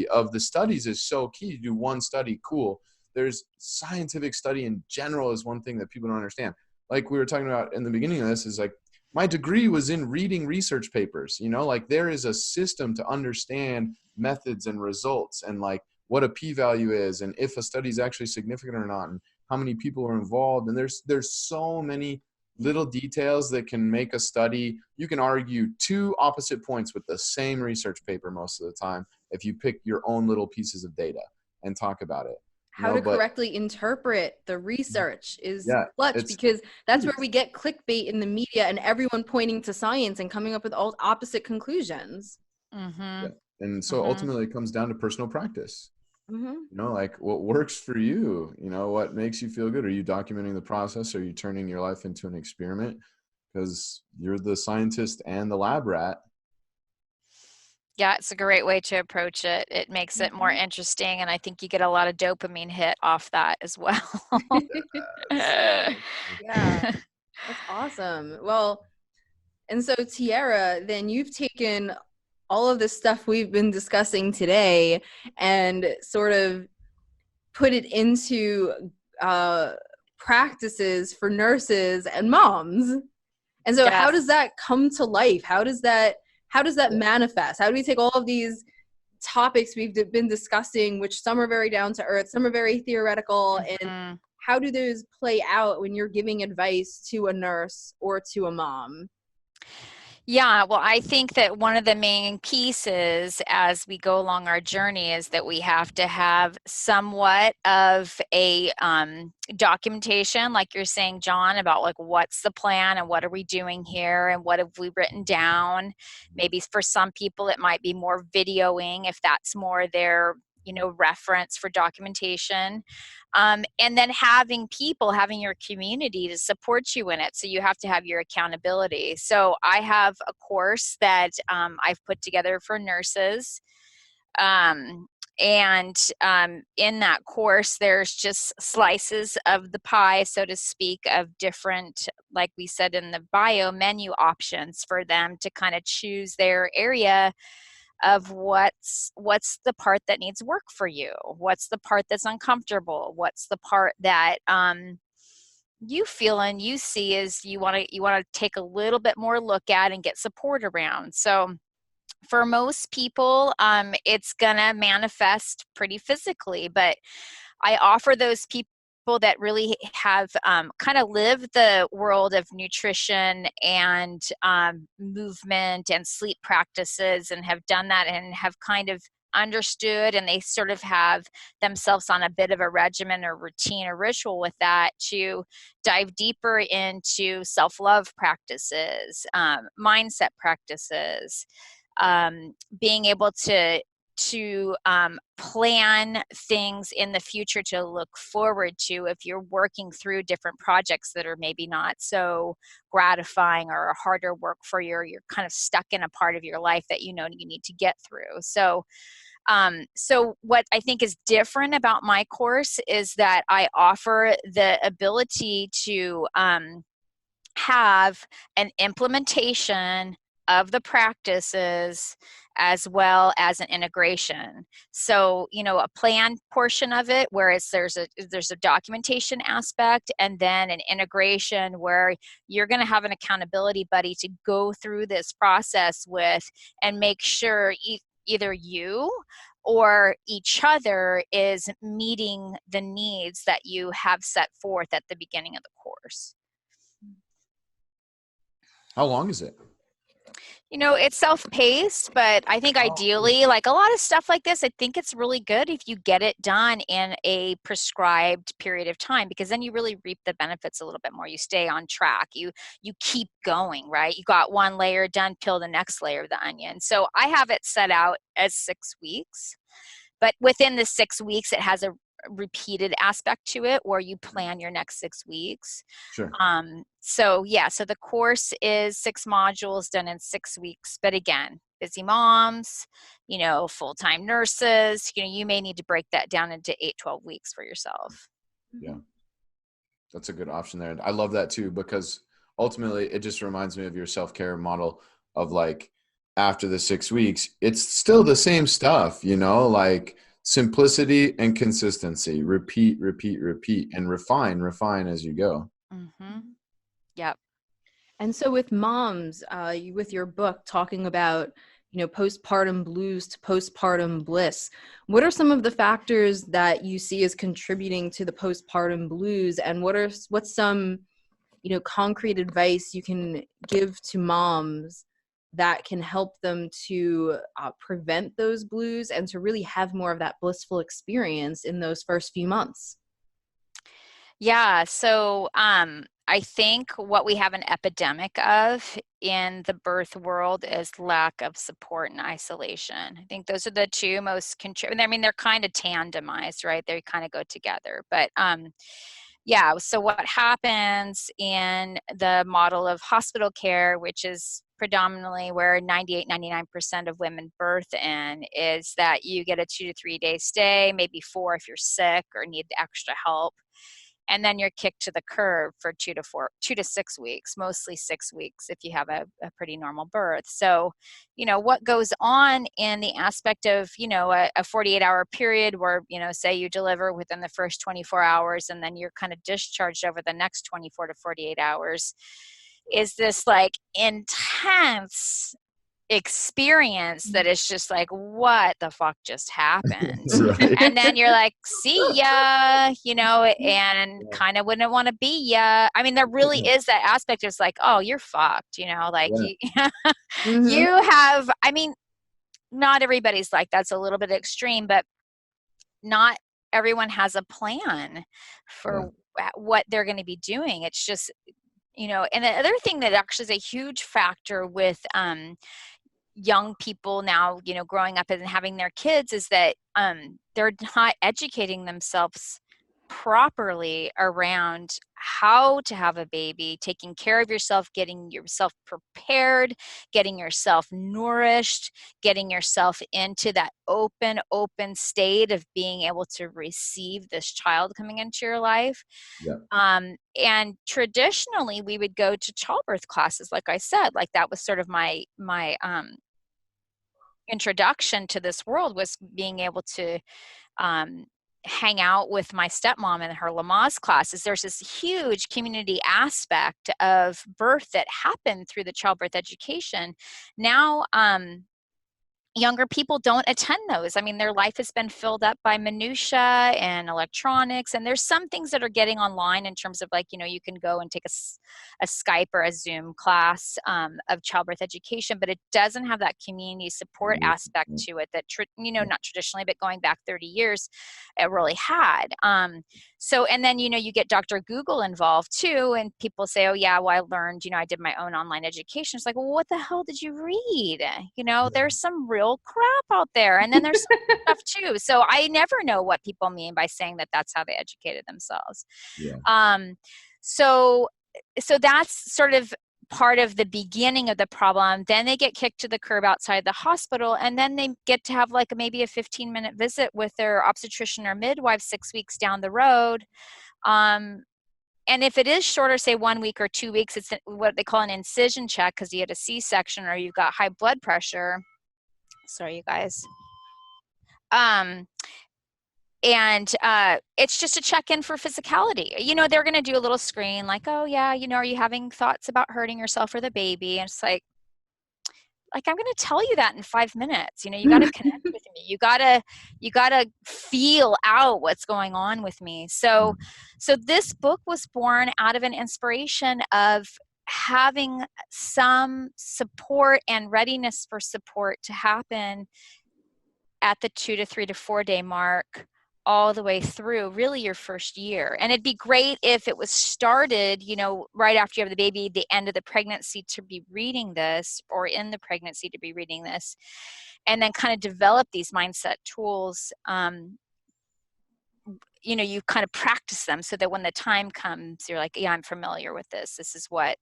of the studies is so key. You do one study, cool. There's scientific study in general is one thing that people don't understand. Like we were talking about in the beginning of this, is like, my degree was in reading research papers, like there is a system to understand methods and results, and like what a p-value is, and if a study is actually significant or not, and how many people are involved. And there's so many little details that can make a study. You can argue two opposite points with the same research paper most of the time if you pick your own little pieces of data and talk about it. How to correctly interpret the research is clutch, because that's where we get clickbait in the media and everyone pointing to science and coming up with all opposite conclusions. Yeah. And so ultimately it comes down to personal practice. Like what works for you, what makes you feel good. Are you documenting the process? Are you turning your life into an experiment? Because you're the scientist and the lab rat. Yeah, it's a great way to approach it. It makes it more interesting, and I think you get a lot of dopamine hit off that as well. Yeah, that's awesome. Well, and so Tierra, then you've taken all of this stuff we've been discussing today and sort of put it into practices for nurses and moms. And so how does that come to life? How does that manifest? How do we take all of these topics we've been discussing, which some are very down to earth, some are very theoretical, and how do those play out when you're giving advice to a nurse or to a mom? Yeah, well, I think that one of the main pieces as we go along our journey is that we have to have somewhat of a documentation, like you're saying, John, about like what's the plan and what are we doing here and what have we written down. Maybe for some people it might be more videoing if that's more their reference for documentation. And then having your community to support you in it. So you have to have your accountability. So I have a course that I've put together for nurses. And in that course, there's just slices of the pie, so to speak, of different, like we said in the bio, menu options for them to kind of choose their area of what's the part that needs work for you, what's the part that's uncomfortable, what's the part that you feel and you see is you want to take a little bit more look at and get support around. So For most people, it's gonna manifest pretty physically, but I offer those people that really have kind of lived the world of nutrition and movement and sleep practices, and have done that and have kind of understood, and they sort of have themselves on a bit of a regimen or routine or ritual with that, to dive deeper into self-love practices, mindset practices, being able to plan things in the future to look forward to if you're working through different projects that are maybe not so gratifying or harder work for you, or you're kind of stuck in a part of your life that you know you need to get through. So what I think is different about my course is that I offer the ability to have an implementation of the practices as well as an integration. So, a planned portion of it where there's a documentation aspect, and then an integration where you're going to have an accountability buddy to go through this process with, and make sure either you or each other is meeting the needs that you have set forth at the beginning of the course. How long is it? It's self-paced, but I think ideally, like a lot of stuff like this, I think it's really good if you get it done in a prescribed period of time, because then you really reap the benefits a little bit more. You stay on track. You keep going, right? You got one layer done, peel the next layer of the onion. So I have it set out as 6 weeks, but within the 6 weeks, it has a repeated aspect to it where you plan your next 6 weeks. Sure. So the course is 6 modules done in 6 weeks, but again, busy moms, full-time nurses, you may need to break that down into 8-12 weeks for yourself. Yeah, that's a good option there. I love that too, because ultimately it just reminds me of your self-care model of, like, after the 6 weeks, it's still the same stuff, like simplicity and consistency, repeat, and refine as you go. Mm-hmm. Yep. And so with moms, with your book talking about, postpartum blues to postpartum bliss, what are some of the factors that you see as contributing to the postpartum blues? And what's some, concrete advice you can give to moms that can help them to prevent those blues and to really have more of that blissful experience in those first few months? Yeah, so I think what we have an epidemic of in the birth world is lack of support and isolation. I think those are the two most I mean, they're kind of tandemized, right? They kind of go together. But so what happens in the model of hospital care, which is predominantly where 98-99% of women birth in, is that you get a 2 to 3 day stay, maybe 4 if you're sick or need extra help. And then you're kicked to the curb for 2 to 6 weeks, mostly 6 weeks if you have a pretty normal birth. So, what goes on in the aspect of, a 48-hour period where, say you deliver within the first 24 hours and then you're kind of discharged over the next 24 to 48 hours, is this like intense experience that is just like, what the fuck just happened? Right. And then you're like, see ya, and kind of wouldn't want to be ya. I mean, there really is that aspect. It's like, oh, you're fucked, like you have, I mean, not everybody's like, that's a little bit extreme, but not everyone has a plan for what they're going to be doing. It's just, and the other thing that actually is a huge factor with young people now, growing up and having their kids, is that they're not educating themselves properly around how to have a baby, taking care of yourself, getting yourself prepared, getting yourself nourished, getting yourself into that open state of being able to receive this child coming into your life. Yeah. And traditionally we would go to childbirth classes, like I said, like that was sort of my introduction to this world, was being able to hang out with my stepmom in her Lamaze classes. There's this huge community aspect of birth that happened through the childbirth education. Now, younger people don't attend those. I mean, their life has been filled up by minutia and electronics, and there's some things that are getting online in terms of like, you know, you can go and take a Skype or a Zoom class of childbirth education, but it doesn't have that community support aspect to it that, you know, not traditionally, but going back 30 years, it really had. So, and then, you know, you get Dr. Google involved too, and people say, oh yeah, well, I learned, you know, I did my own online education. It's like, well, what the hell did you read? You know, there's some real crap out there. And then there's some stuff too. So I never know what people mean by saying that that's how they educated themselves. Yeah. So that's sort of part of the beginning of the problem. Then they get kicked to the curb outside the hospital, and then they get to have like maybe a 15-minute visit with their obstetrician or midwife 6 weeks down the road. And if it is shorter, say 1 week or 2 weeks, it's what they call an incision check because you had a C-section or you've got high blood pressure. Sorry, you guys. And it's just a check-in for physicality. You know, they're going to do a little screen like, oh yeah, you know, are you having thoughts about hurting yourself or the baby? And it's like I'm going to tell you that in 5 minutes. You know, you got to connect with me. You got to feel out what's going on with me. So this book was born out of an inspiration of having some support and readiness for support to happen at the 2 to 3 to 4 day mark all the way through really your first year. And it'd be great if it was started, you know, right after you have the baby, the end of the pregnancy to be reading this, or in the pregnancy to be reading this, and then kind of develop these mindset tools. You know, you kind of practice them so that when the time comes, you're like, yeah, I'm familiar with this. This is what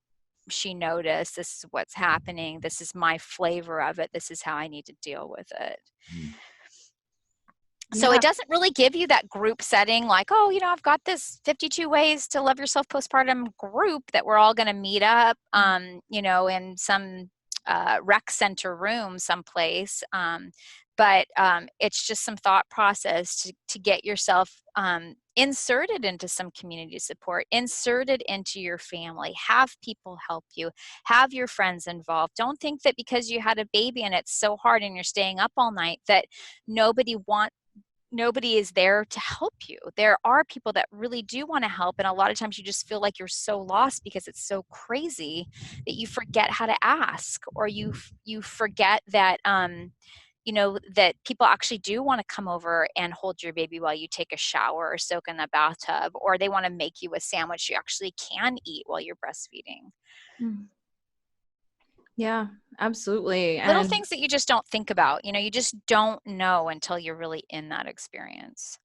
she noticed. This is what's happening. This is my flavor of it. This is how I need to deal with it. So it doesn't really give you that group setting like, oh, you know, I've got this 52 ways to love yourself postpartum group that we're all going to meet up, you know, in some rec center room someplace. But it's just some thought process to get yourself inserted into some community support, inserted into your family, have people help you, have your friends involved. Don't think that because you had a baby and it's so hard and you're staying up all night that nobody is there to help you. There are people that really do want to help. And a lot of times you just feel like you're so lost because it's so crazy that you forget how to ask, or you forget that, you know, that people actually do want to come over and hold your baby while you take a shower or soak in the bathtub, or they want to make you a sandwich you actually can eat while you're breastfeeding. Yeah, absolutely. Little things that you just don't think about, you know, you just don't know until you're really in that experience.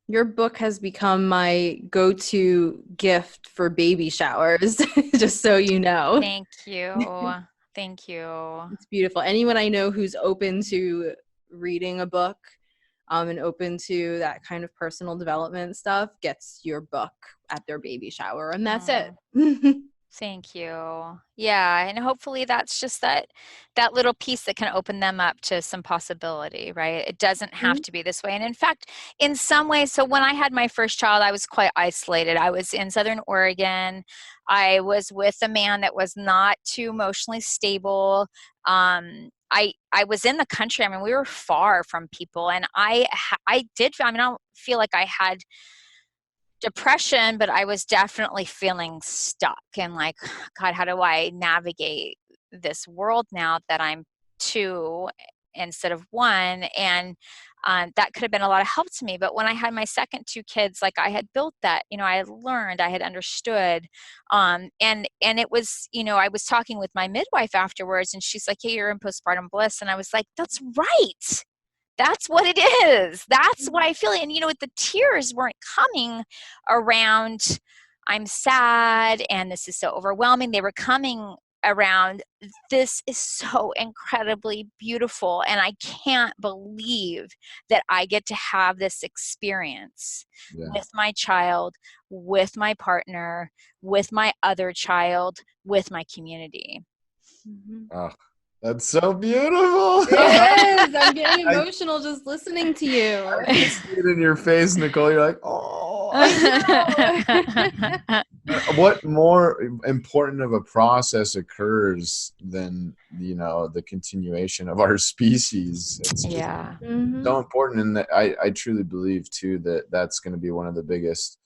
Your book has become my go-to gift for baby showers, just so you know. Thank you. Thank you. It's beautiful. Anyone I know who's open to reading a book and open to that kind of personal development stuff gets your book at their baby shower, and that's it. Thank you. Yeah. And hopefully that's just that little piece that can open them up to some possibility, right? It doesn't have to be this way. And in fact, in some ways, so when I had my first child, I was quite isolated. I was in Southern Oregon. I was with a man that was not too emotionally stable. I was in the country. I mean, we were far from people, and I don't feel like I had depression, but I was definitely feeling stuck and like, God, how do I navigate this world now that I'm 2 instead of 1? And that could have been a lot of help to me. But when I had my second 2 kids, like I had built that, you know, I had learned, I had understood. And it was, you know, I was talking with my midwife afterwards, and she's like, hey, you're in postpartum bliss. And I was like, that's right. That's what it is. That's what I feel. And, you know, the tears weren't coming around, I'm sad and this is so overwhelming. They were coming around, this is so incredibly beautiful. And I can't believe that I get to have this experience with my child, with my partner, with my other child, with my community. Oh. That's so beautiful. It is. I'm getting emotional just listening to you. I can see it in your face, Nicole. You're like, oh. What more important of a process occurs than, you know, the continuation of our species? It's just so important. And that I truly believe too that that's going to be one of the biggest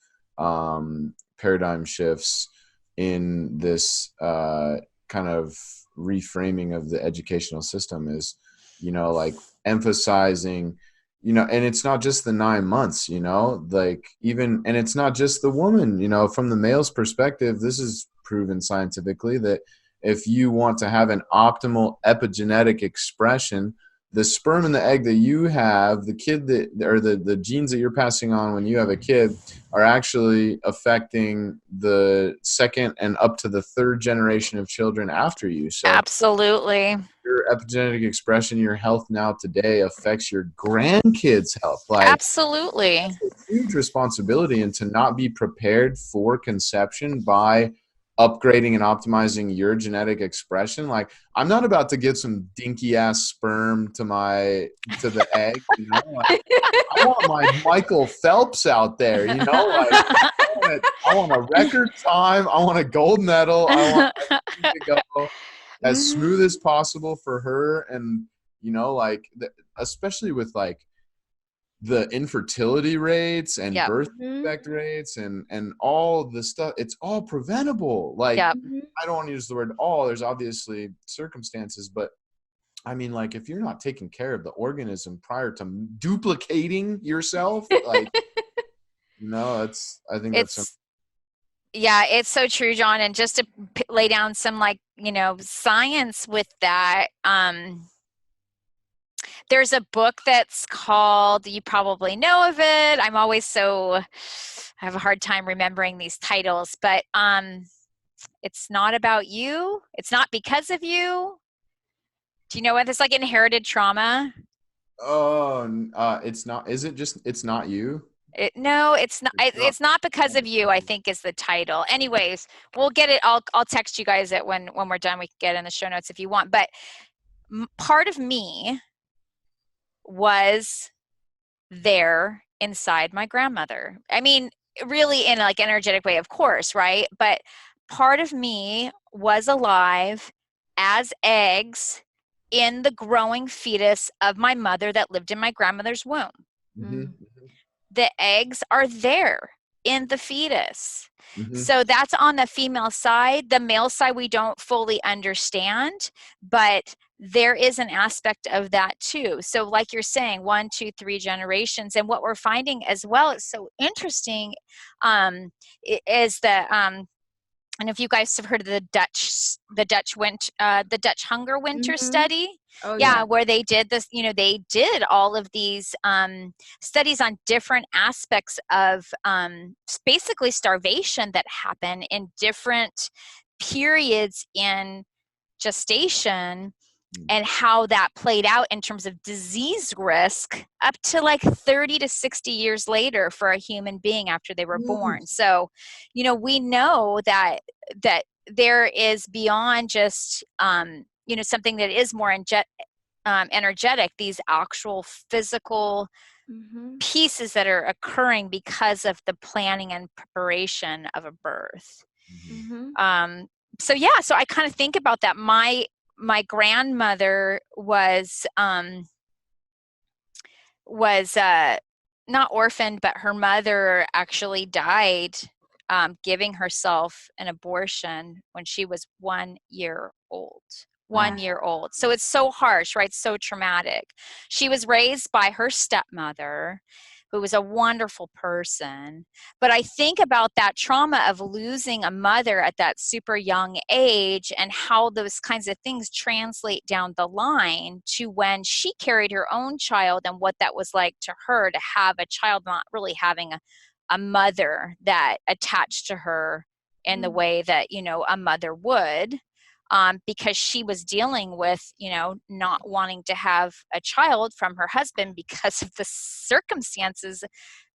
paradigm shifts in this kind of reframing of the educational system is, you know, like emphasizing, you know, and it's not just the 9 months, you know, like even, and it's not just the woman, you know, from the male's perspective, this is proven scientifically that if you want to have an optimal epigenetic expression, the sperm and the egg that you have, the kid that, or the genes that you're passing on when you have a kid are actually affecting the second and up to the third generation of children after you. So absolutely, your epigenetic expression, your health now today affects your grandkids' health. Like, absolutely. that's a huge responsibility, and to not be prepared for conception by upgrading and optimizing your genetic expression. Like, I'm not about to give some dinky ass sperm to the egg, you know? Like, I want my Michael Phelps out there, you know? Like, I want a record time. I want a gold medal. I want everything to go as smooth as possible for her. And, you know, like, especially with like the infertility rates and birth defect rates and all the stuff, it's all preventable. Like, I don't want to use the word all, there's obviously circumstances, but I mean, like, if you're not taking care of the organism prior to duplicating yourself, like, you know, it's so true, John. And just to lay down some, like, you know, science with that, there's a book that's called, you probably know of it. I have a hard time remembering these titles, but it's not about you. It's not because of you. Do you know what? It's like inherited trauma. Oh, it's not. Is it just? It's not you. No, it's not. It's not because of you, I think, is the title. Anyways, we'll get it. I'll text you guys it when we're done. We can get it in the show notes if you want. But part of me was there inside my grandmother. I mean, really in like energetic way, of course, right? But part of me was alive as eggs in the growing fetus of my mother that lived in my grandmother's womb. The eggs are there in the fetus. So that's on the female side. The male side, we don't fully understand, but there is an aspect of that too. So like you're saying, 1, 2, 3 generations. And what we're finding as well, it's so interesting, is that, I don't know if you guys have heard of the Dutch hunger winter study. Oh, yeah, where they did this, you know, they did all of these studies on different aspects of basically starvation that happen in different periods in gestation, and how that played out in terms of disease risk up to like 30 to 60 years later for a human being after they were born. So, you know, we know that there is beyond just, you know, something that is more energetic, these actual physical pieces that are occurring because of the planning and preparation of a birth. So I kind of think about that. My grandmother was not orphaned, but her mother actually died giving herself an abortion when she was 1 year old. 1 year old. So it's so harsh, right? So traumatic. She was raised by her stepmother, who was a wonderful person. But I think about that trauma of losing a mother at that super young age and how those kinds of things translate down the line to when she carried her own child and what that was like to her to have a child not really having a mother that attached to her in the way that, you know, a mother would. Because she was dealing with, you know, not wanting to have a child from her husband because of the circumstances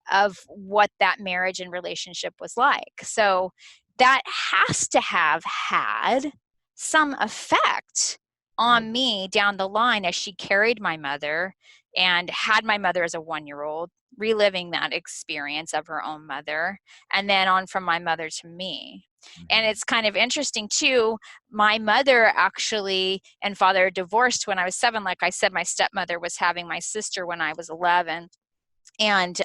of what that marriage and relationship was like. So that has to have had some effect on me down the line as she carried my mother and had my mother as a 1-year-old, reliving that experience of her own mother, and then on from my mother to me. And it's kind of interesting too, my mother actually and father divorced when I was 7. Like I said, my stepmother was having my sister when I was 11. And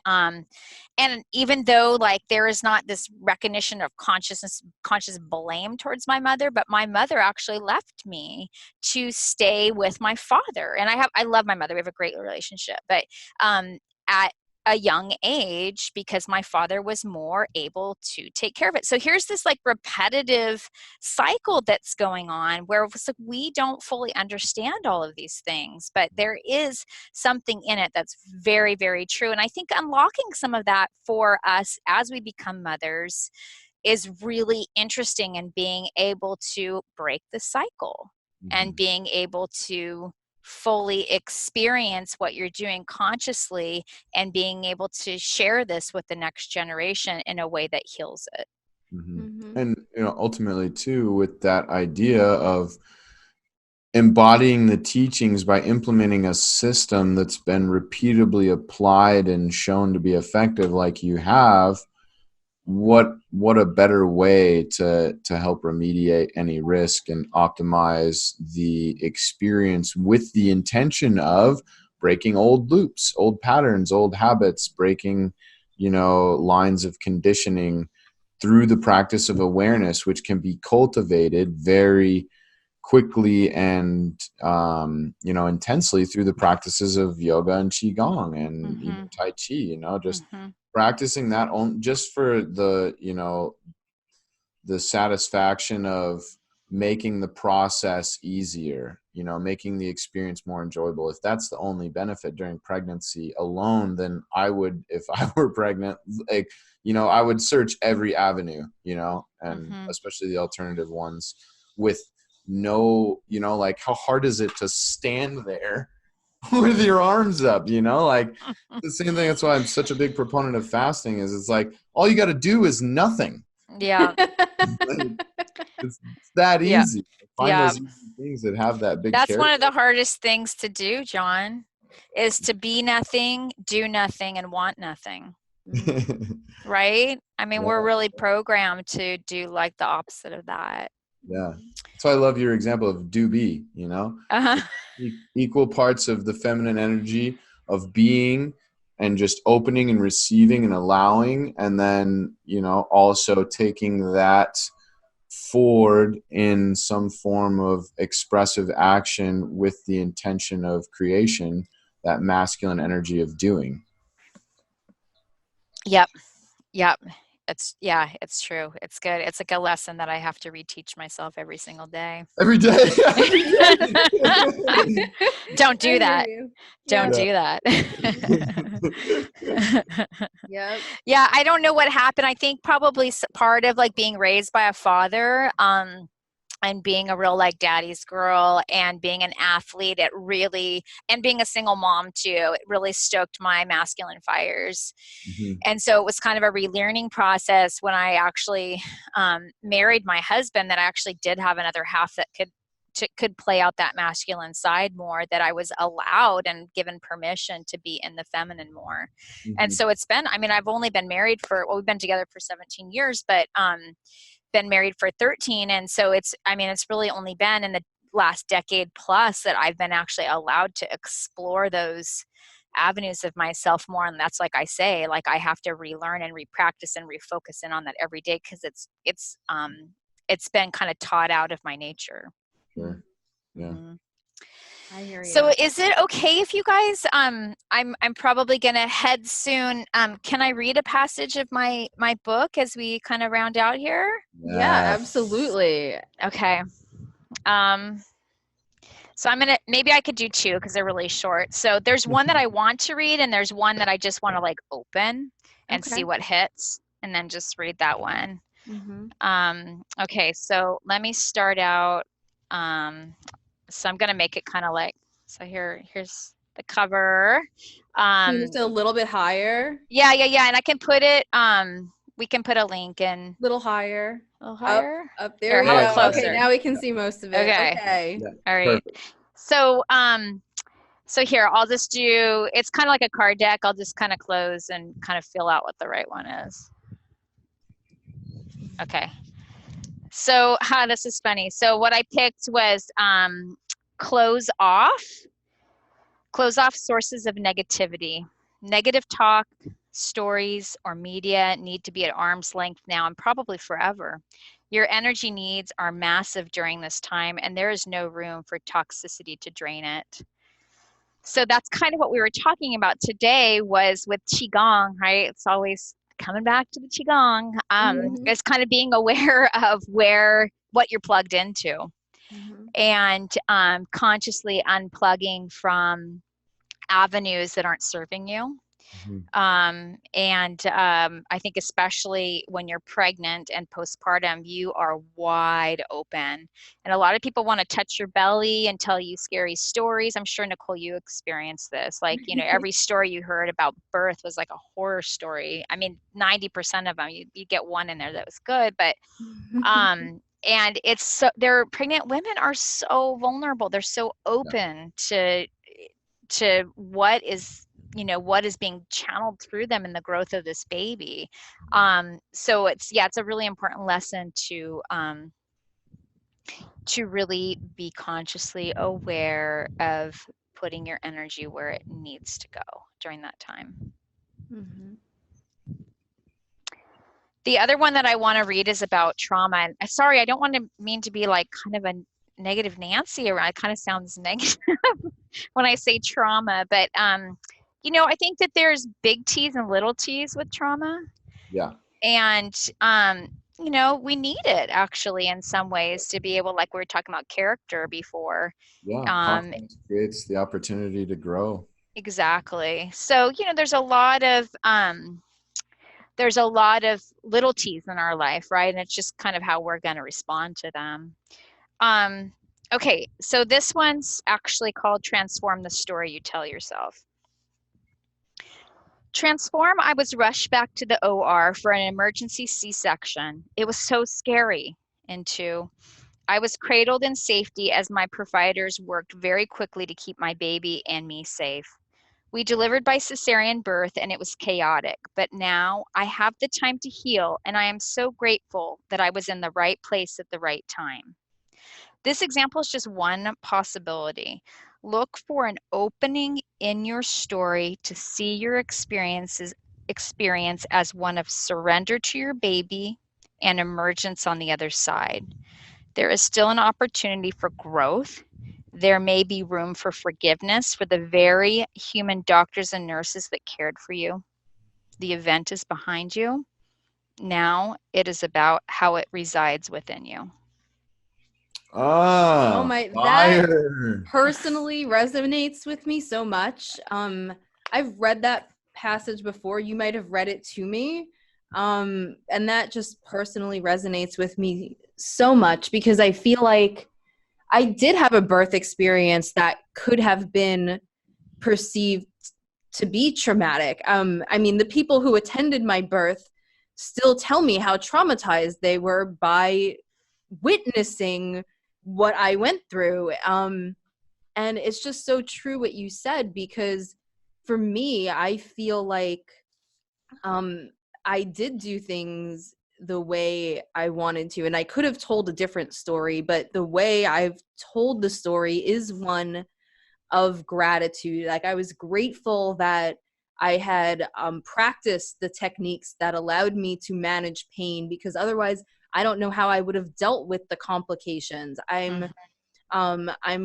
even though like there is not this recognition of conscious blame towards my mother, but my mother actually left me to stay with my father. And I love my mother. We have a great relationship, but at a young age, because my father was more able to take care of it. So here's this like repetitive cycle that's going on where it's like we don't fully understand all of these things, but there is something in it that's very, very true. And I think unlocking some of that for us as we become mothers is really interesting, and being able to break the cycle and being able to fully experience what you're doing consciously and being able to share this with the next generation in a way that heals it. And ultimately too, with that idea of embodying the teachings by implementing a system that's been repeatedly applied and shown to be effective like you have, what a better way to help remediate any risk and optimize the experience with the intention of breaking old loops, old patterns, old habits, breaking lines of conditioning through the practice of awareness, which can be cultivated very quickly and intensely through the practices of yoga and Qigong and even Tai Chi, just practicing that just for the the satisfaction of making the process easier, making the experience more enjoyable. If that's the only benefit during pregnancy alone, then I would, if I were pregnant, like, I would search every avenue, and especially the alternative ones with no, like how hard is it to stand there with your arms up, like the same thing. That's why I'm such a big proponent of fasting is it's like, all you got to do is nothing. Yeah. It's that easy. Find those easy things that have that big That's one of the hardest things to do, John, is to be nothing, do nothing, and want nothing. Right? I mean, we're really programmed to do like the opposite of that. Yeah. So I love your example of do be, equal parts of the feminine energy of being and just opening and receiving and allowing, and then, also taking that forward in some form of expressive action with the intention of creation, that masculine energy of doing. Yep. It's true. It's good. It's like a lesson that I have to reteach myself every single day. Every day. Don't do that. Don't do that. Yep. Yeah, I don't know what happened. I think probably part of like being raised by a father, and being a real like daddy's girl and being an athlete, and being a single mom too, it really stoked my masculine fires. And so it was kind of a relearning process when I actually married my husband, that I actually did have another half that could play out that masculine side more, that I was allowed and given permission to be in the feminine more. And so it's been, I've only been married we've been together for 17 years, but been married for 13. And so it's really only been in the last decade plus that I've been actually allowed to explore those avenues of myself more. And that's, like I say, like I have to relearn and repractice and refocus in on that every day, because it's been kind of taught out of my nature. Sure. Yeah. I hear you. So is it okay if you guys, I'm probably going to head soon. Can I read a passage of my book as we kind of round out here? Yeah, absolutely. Okay. So maybe I could do 2 because they're really short. So there's one that I want to read, and there's one that I just want to like open and see what hits, and then just read that one. Okay. So let me start out. So I'm going to make it kind of like, so here's the cover. Just a little bit higher. Yeah. And I can put it, We can put a link in. Little higher. A little higher? Up there. How about closer? Okay, now we can see most of it. Okay. Yeah, all right. perfect. So here, I'll just do, it's kind of like a card deck. I'll just kind of close and kind of fill out what the right one is. Okay. So this is funny. So what I picked was close off sources of negativity. Negative talk, stories, or media need to be at arm's length now and probably forever. Your energy needs are massive during this time, and there is no room for toxicity to drain it. So that's kind of what we were talking about today was with Qigong, right? It's always coming back to the Qigong. It's kind of being aware of what you're plugged into, and consciously unplugging from avenues that aren't serving you. I think especially when you're pregnant and postpartum, you are wide open. And a lot of people want to touch your belly and tell you scary stories. I'm sure, Nicole, you experienced this. Like, every story you heard about birth was like a horror story. I mean, 90% of them, you get one in there that was good, but and it's so, pregnant women are so vulnerable. They're so open to what is being channeled through them in the growth of this baby. So it's a really important lesson to really be consciously aware of putting your energy where it needs to go during that time. The other one that I want to read is about trauma. And sorry, I don't want to mean to be like kind of a negative Nancy around. It kind of sounds negative when I say trauma, but I think that there's big T's and little T's with trauma. Yeah. And we need it actually in some ways to be able, like we were talking about character before. Yeah. Confidence creates the opportunity to grow. Exactly. So, there's a lot of little T's in our life, right? And it's just kind of how we're going to respond to them. Okay, so this one's actually called Transform the Story You Tell Yourself. Transform, I was rushed back to the OR for an emergency C-section. It was so scary. Into, I was cradled in safety as my providers worked very quickly to keep my baby and me safe. We delivered by cesarean birth and it was chaotic, but now I have the time to heal and I am so grateful that I was in the right place at the right time. This example is just one possibility. Look for an opening in your story to see your experience as one of surrender to your baby and emergence on the other side. There is still an opportunity for growth. There may be room for forgiveness for the very human doctors and nurses that cared for you. The event is behind you. Now it is about how it resides within you. Oh my, that personally resonates with me so much. I've read that passage before. You might have read it to me. And that just personally resonates with me so much because I feel like I did have a birth experience that could have been perceived to be traumatic. I mean, the people who attended my birth still tell me how traumatized they were by witnessing what I went through. And it's just so true what you said, because for me, I feel like I did do things the way I wanted to, and I could have told a different story, but the way I've told the story is one of gratitude. Like, I was grateful that I had practiced the techniques that allowed me to manage pain, because otherwise I don't know how I would have dealt with the complications. I'm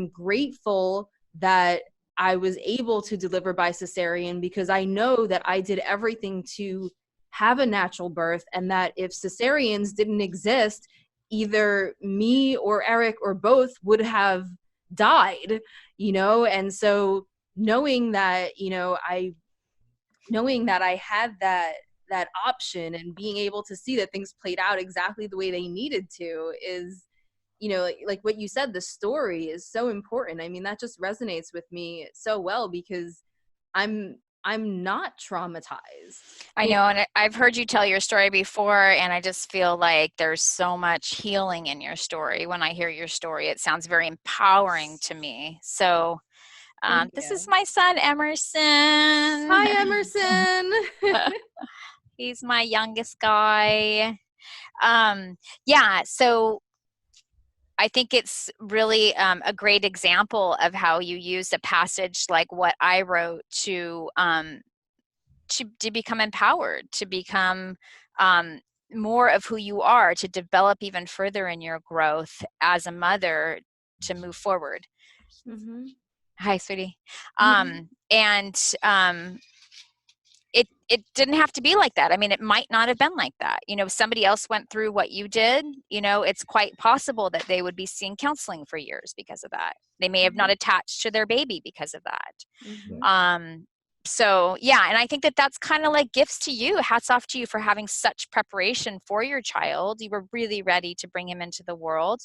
grateful that I was able to deliver by cesarean, because I know that I did everything to have a natural birth, and that if cesareans didn't exist, either me or Eric or both would have died, and so knowing that I had that option and being able to see that things played out exactly the way they needed to is, like what you said, the story is so important. I mean, that just resonates with me so well, because I'm I'm not traumatized. I know, and I've heard you tell your story before, and I just feel like there's so much healing in your story. When I hear your story, it sounds very empowering to me. So this is my son, Emerson. Hi, Emerson. He's my youngest guy. Yeah, so I think it's really a great example of how you use a passage like what I wrote to become empowered, to become more of who you are, to develop even further in your growth as a mother, to move forward. Mm-hmm. Hi, sweetie. Mm-hmm. It didn't have to be like that. I mean, it might not have been like that. You know, if somebody else went through what you did, you know, it's quite possible that they would be seeing counseling for years because of that. They may have not attached to their baby because of that. Mm-hmm. So yeah, and I think that that's kind of like gifts to you. Hats off to you for having such preparation for your child. You were really ready to bring him into the world,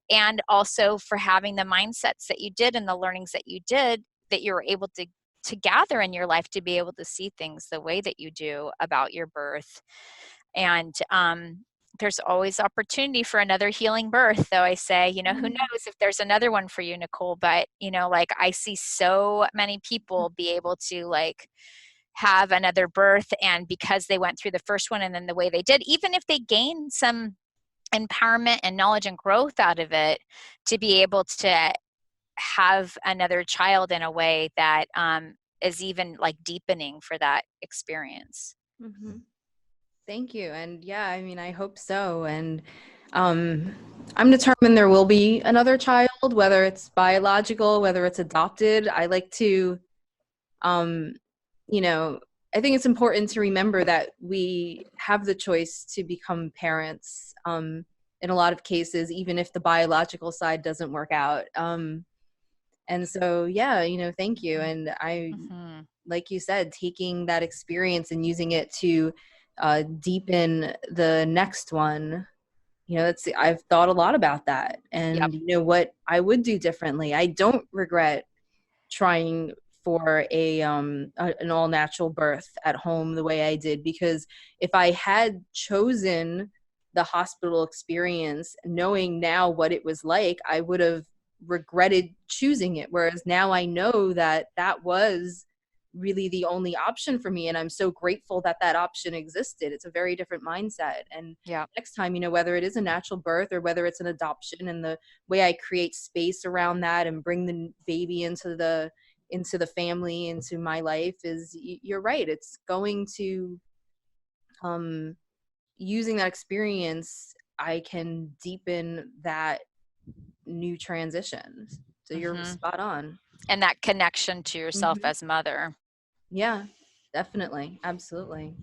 and also for having the mindsets that you did and the learnings that you did, that you were able to gather in your life to be able to see things the way that you do about your birth. And there's always opportunity for another healing birth, though. I say, you know, who knows if there's another one for you, Nicole, but you know, like I see so many people be able to like have another birth, and because they went through the first one and then the way they did, even if they gain some empowerment and knowledge and growth out of it, to be able to have another child in a way that is even like deepening for that experience. Mm-hmm. Thank you. And yeah, I mean, I hope so. And I'm determined there will be another child, whether it's biological, whether it's adopted. I like to, you know, I think it's important to remember that we have the choice to become parents in a lot of cases, even if the biological side doesn't work out. And so, yeah, you know, thank you. And I, like you said, taking that experience and using it to deepen the next one, you know, I've thought a lot about that, and you know what I would do differently. I don't regret trying for an all natural birth at home the way I did, because if I had chosen the hospital experience, knowing now what it was like, I would have regretted choosing it. Whereas now I know that that was really the only option for me, and I'm so grateful that that option existed. It's a very different mindset. And next time, you know, whether it is a natural birth or whether it's an adoption, and the way I create space around that and bring the baby into the family, into my life, is, you're right, it's going to using that experience, I can deepen that new transition. So you're spot on. And that connection to yourself as mother. Yeah, definitely. Absolutely.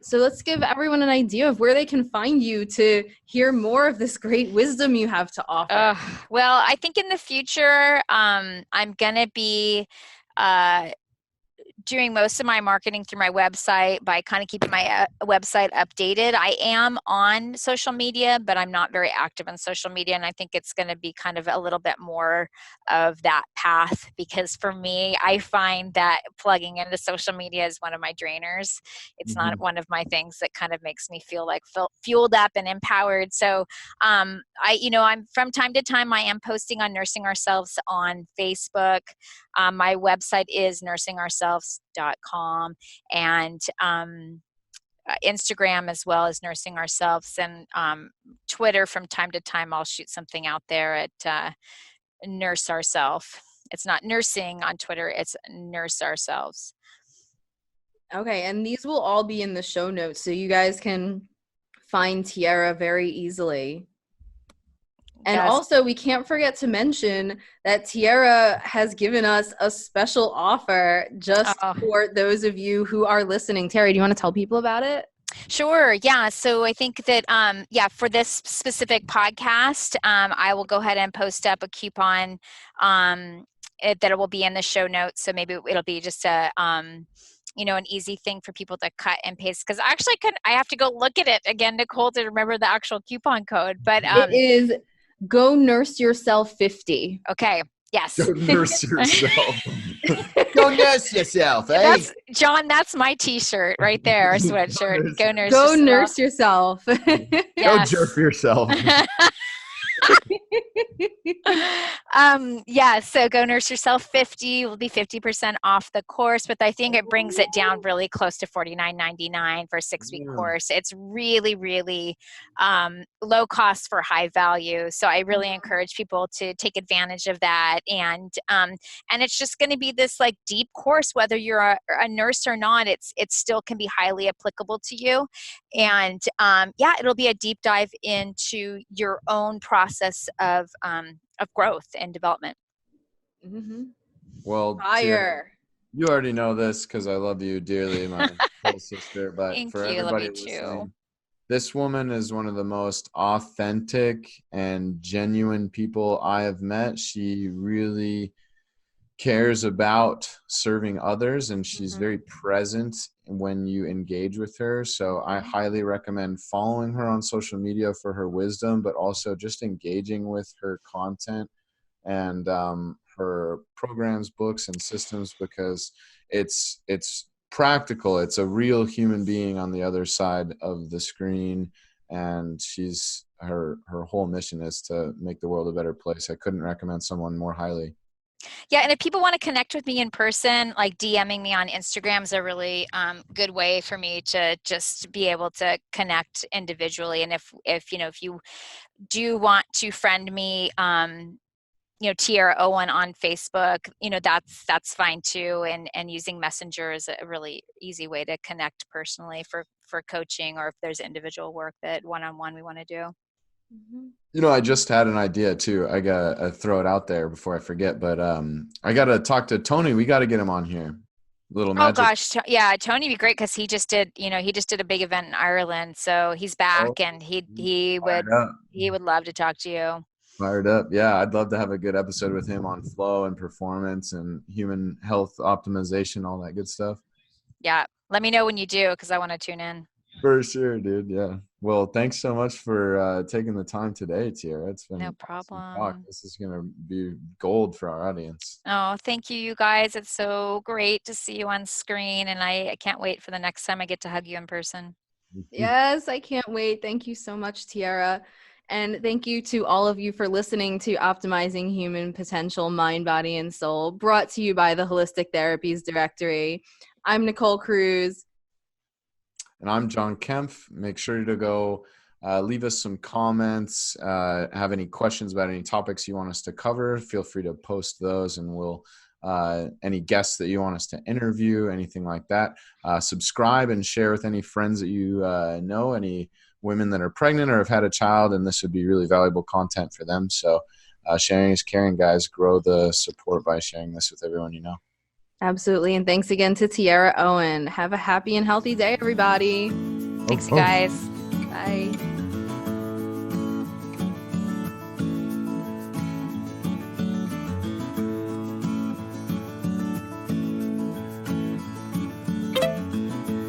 So let's give everyone an idea of where they can find you to hear more of this great wisdom you have to offer. Well, I think in the future, I'm going to be doing most of my marketing through my website by kind of keeping my website updated. I am on social media, but I'm not very active on social media. And I think it's going to be kind of a little bit more of that path, because for me, I find that plugging into social media is one of my drainers. It's not one of my things that kind of makes me feel like fueled up and empowered. So I'm from time to time, I am posting on Nursing Ourselves on Facebook. My website is nursingourselves.com, and Instagram as well as Nursing Ourselves, and Twitter from time to time I'll shoot something out there at Nurse Ourselves. It's not nursing on Twitter, it's Nurse Ourselves. Okay, and these will all be in the show notes, so you guys can find Tierra very easily. And also, we can't forget to mention that Tierra has given us a special offer just for those of you who are listening. Terry, do you want to tell people about it? Sure. Yeah. So I think that, for this specific podcast, I will go ahead and post up a coupon that it will be in the show notes. So maybe it'll be just an easy thing for people to cut and paste. Because actually, I have to go look at it again, Nicole, to remember the actual coupon code. But it is Go Nurse Yourself 50. Okay. Yes. Go nurse yourself. Go Go nurse yourself, eh? John, that's my t-shirt right there, our sweatshirt. Go nurse Go yourself. nurse yourself. Go jerk yourself. So Go Nurse Yourself 50 will be 50% off the course, but I think it brings it down really close to $49.99 for a 6-week course. It's really, really low cost for high value. So I really encourage people to take advantage of that. And it's just going to be this like deep course, whether you're a nurse or not, it still can be highly applicable to you. And it'll be a deep dive into your own process of growth and development. Mm-hmm. Well, Fire. You already know this because I love you dearly, my whole sister. But Thank for you, everybody love you listening, too. this woman is one of the most authentic and genuine people I have met. She really cares about serving others, and she's very present when you engage with her. So I highly recommend following her on social media for her wisdom, but also just engaging with her content and her programs, books, and systems, because it's practical. It's a real human being on the other side of the screen, and her whole mission is to make the world a better place. I couldn't recommend someone more highly. Yeah, and if people want to connect with me in person, like DMing me on Instagram is a really good way for me to just be able to connect individually. And if you do want to friend me, Tierra Owen on Facebook, that's fine too. And using Messenger is a really easy way to connect personally for coaching, or if there's individual work that one-on-one we want to do. I just had an idea too. I gotta throw it out there before I forget, but I gotta talk to Tony. We gotta get him on here. Little magic. Oh gosh, yeah, Tony would be great because he just did a big event in Ireland, so he's back and he would love to talk to you. Fired up. Yeah, I'd love to have a good episode with him on flow and performance and human health optimization, all that good stuff. Yeah, let me know when you do because I want to tune in. For sure, dude. Yeah. Well, thanks so much for taking the time today, Tierra. It's been no problem. Awesome. This is going to be gold for our audience. Oh, thank you guys. It's so great to see you on screen, and I can't wait for the next time I get to hug you in person. Yes, I can't wait. Thank you so much, Tierra. And thank you to all of you for listening to Optimizing Human Potential, Mind, Body, and Soul, brought to you by the Holistic Therapies Directory. I'm Nicole Cruz. And I'm John Kempf. Make sure to go leave us some comments. Have any questions about any topics you want us to cover, feel free to post those, and we'll any guests that you want us to interview, anything like that. Subscribe and share with any friends that you know, any women that are pregnant or have had a child, and this would be really valuable content for them. So sharing is caring, guys. Grow the support by sharing this with everyone you know. Absolutely. And thanks again to Tierra Owen. Have a happy and healthy day, everybody. Thanks, guys. Bye.